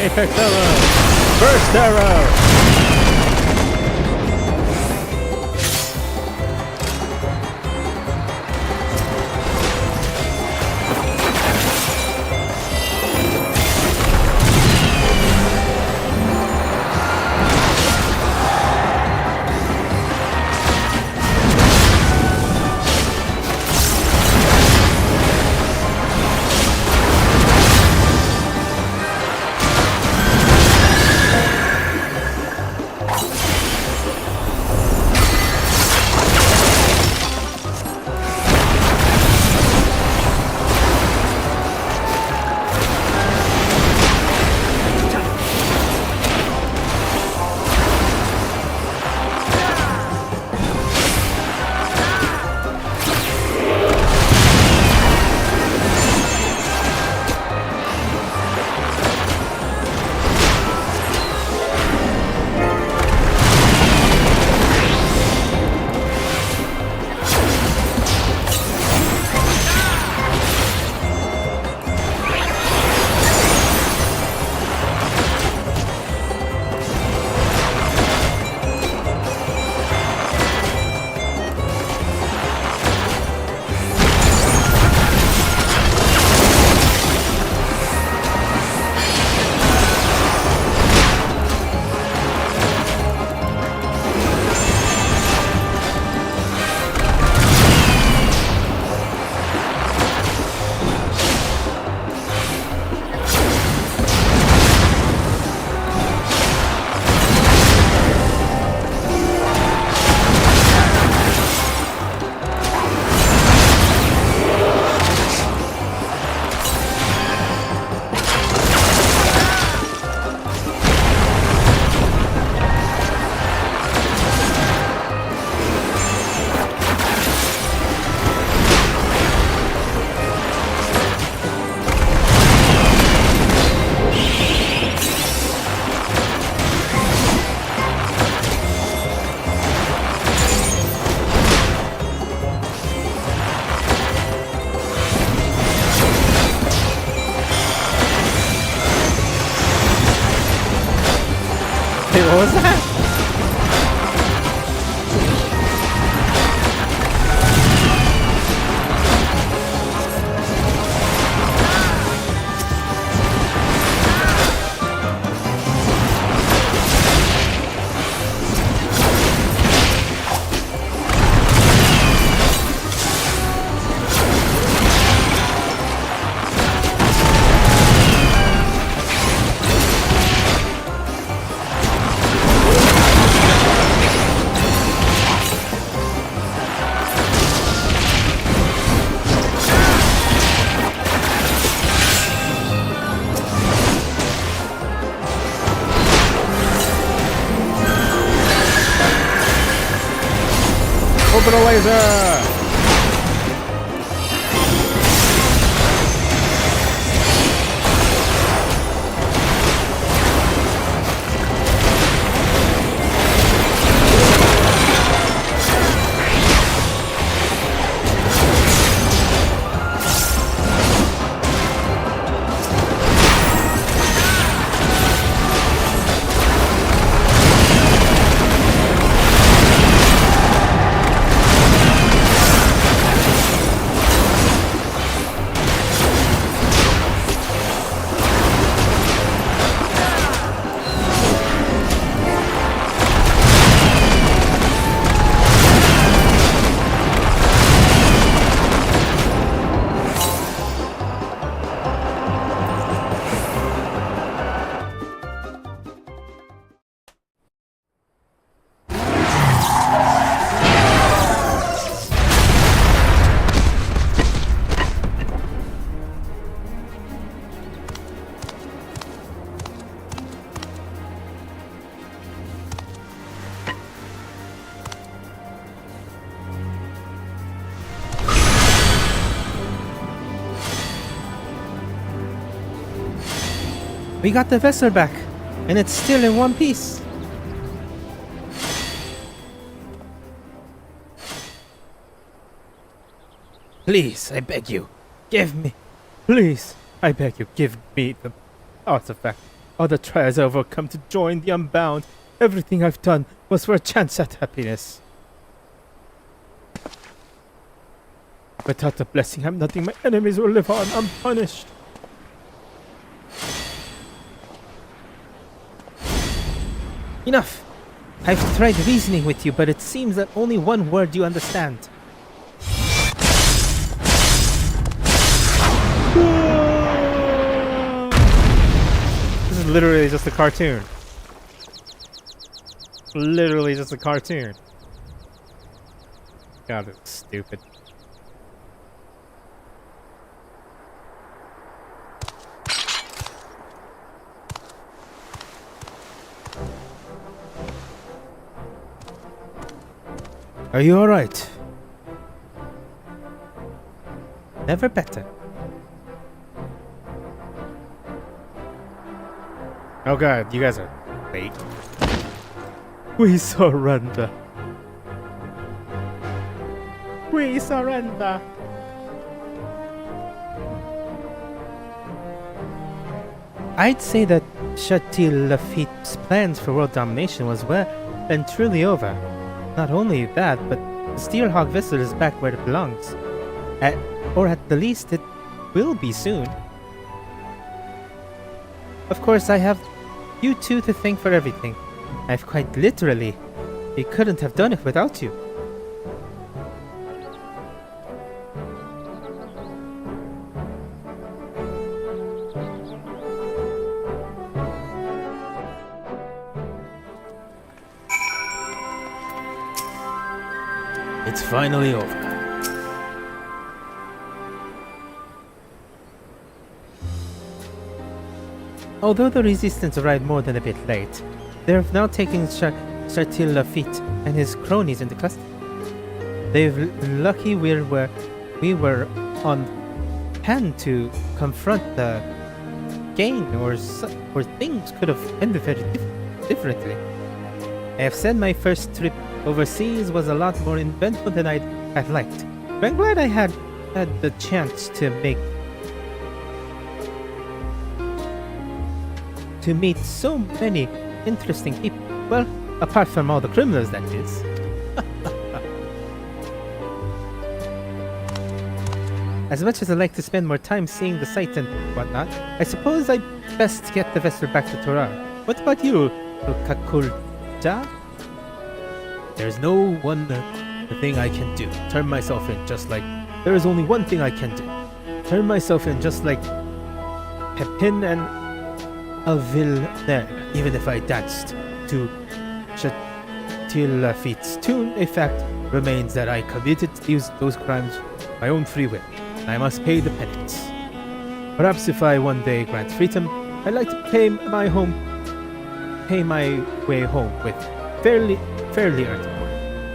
Apex arrow! Burst arrow! Wait, what was that? Orbital laser! We got the vessel back, and it's still in one piece. Please, I beg you, give me. Please, I beg you, give me the artifact. All the trials I overcome to join the Unbound. Everything I've done was for a chance at happiness. Without the blessing, I'm nothing. My enemies will live on unpunished. Enough! I've tried reasoning with you, but it seems that only one word you understand. This is literally just a cartoon. Literally just a cartoon. God, it's stupid. Are you alright? Never better. Oh god, you guys are fake. We surrender. We surrender. I'd say that Shatil Lafitte's plans for world domination was well and truly over. Not only that, but the Steelhawk vessel is back where it belongs. Or at the least, it will be soon. Of course, I have you two to thank for everything. I've quite literally. We couldn't have done it without you. It's finally over. Although the resistance arrived more than a bit late, they have now taken Shatil Lafitte and his cronies into custody. They've lucky we were on hand to confront the gang, or things could have ended very differently. I have said my first trip overseas was a lot more eventful than I'd have liked. But I'm glad I had the chance to meet so many interesting people. Well, apart from all the criminals, that is. As much as I like to spend more time seeing the sights and whatnot, I suppose I'd best get the vessel back to Torar. What about you, Kakulja? There's no one thing I can do. Turn myself in just like... There is only one thing I can do. Turn myself in just like Pepin and Villeneuve. Even if I danced to Shatil Lafitte's tune, a fact remains that I committed those crimes my own free will. I must pay the penance. Perhaps if I one day grant freedom, I'd like to pay my way home with fairly earned.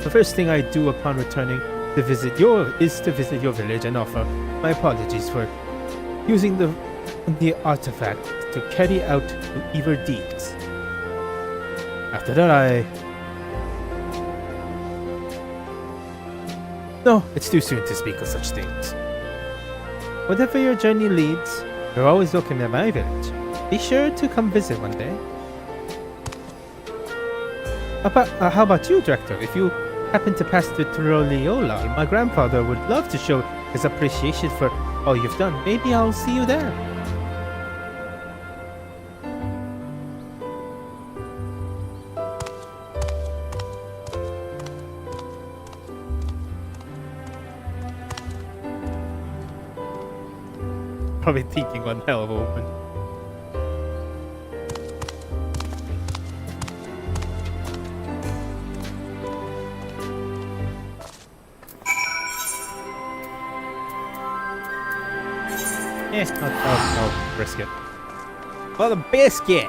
The first thing I do upon returning to visit your village and offer my apologies for using the artifact to carry out evil deeds. After that, No, it's too soon to speak of such things. Whatever your journey leads, you're always welcome at my village. Be sure to come visit one day. How about you, Drac'to? If you happen to pass through Trolliola, my grandfather would love to show his appreciation for all you've done. Maybe I'll see you there. Probably thinking one hell of a woman. I'll risk it. For the biscuit!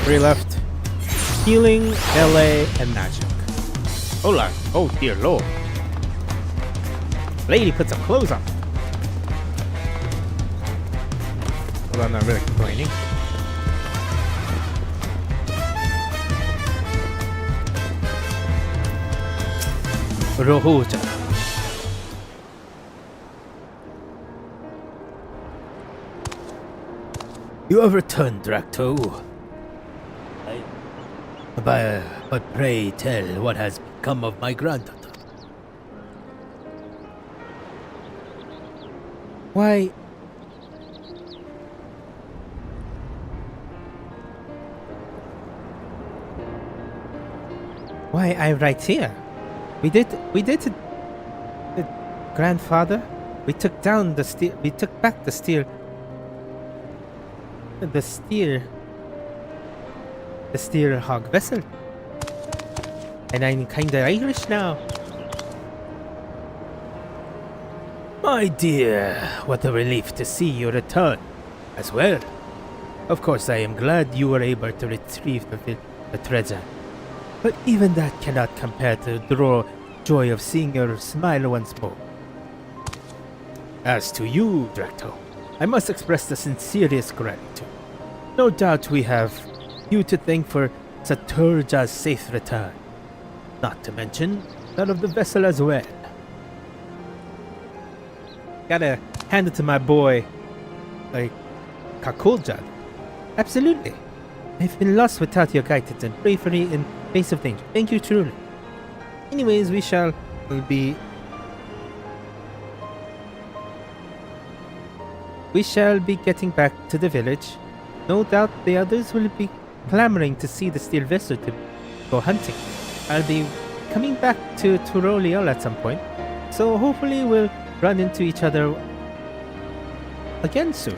Three left. Healing, melee, and magic. Hold on. Oh dear lord. Lady put some clothes on. Well, I'm not really complaining. Rohoja. You have returned, Drac'to. But pray tell what has become of my granddaughter. Why... I'm right here. We did it, grandfather. We took down the steel. We took back the steel. The steel hog vessel. And I'm kinda Irish now. My dear, what a relief to see you return as well. Of course, I am glad you were able to retrieve the treasure. But even that cannot compare to the joy of seeing your smile once more. As to you, Drac'to, I must express the sincerest gratitude. No doubt we have you to thank for Tsohg's safe return. Not to mention that of the vessel as well. Gotta hand it to my boy, like, Kakuljad. Absolutely. I've been lost without your guidance and bravery in face of danger. Thank you truly. Anyways, we shall be getting back to the village. No doubt the others will be clamoring to see the steel vessel to go hunting. I'll be coming back to Turoliol at some point, so hopefully we'll run into each other again soon.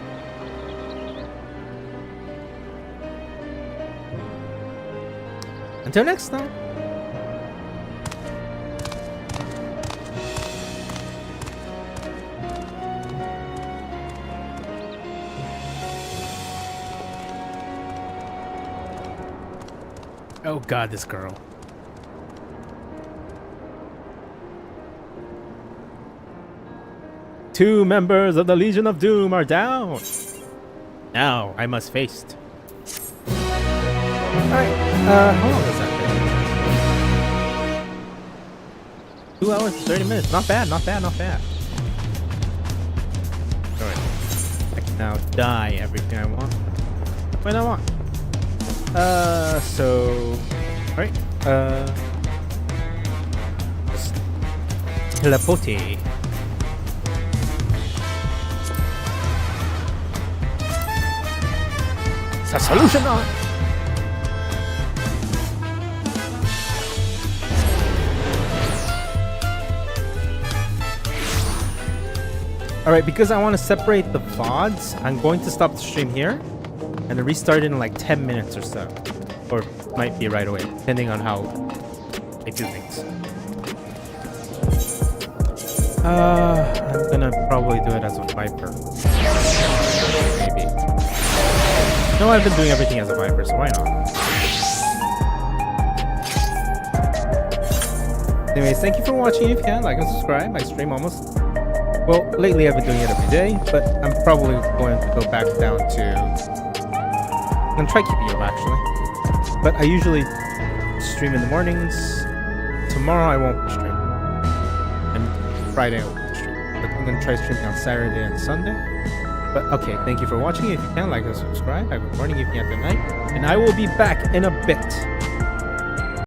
Until next time. Oh god, this girl. Two members of the Legion of Doom are down. Now I must face. Alright, how long is that thing? 2 hours and 30 minutes. Not bad, not bad, not bad. Alright. I can now dye everything I want. When I want. Alright. Just teleporte. It's a solution now. Alright, because I want to separate the VODs, I'm going to stop the stream here and restart in like 10 minutes or so. Or might be right away, depending on how I do things. I'm gonna probably do it as a Viper. Maybe. No, I've been doing everything as a Viper, so why not? Anyways, thank you for watching. If you can, like and subscribe. I stream almost... Well, lately I've been doing it every day, but I'm probably going to go back down to... I'm gonna try keeping it up, actually. But I usually stream in the mornings. Tomorrow I won't stream. And Friday I won't stream. But I'm gonna try streaming on Saturday and Sunday. But okay, thank you for watching. If you can, like and subscribe. Have a good morning, evening, and good night. And I will be back in a bit.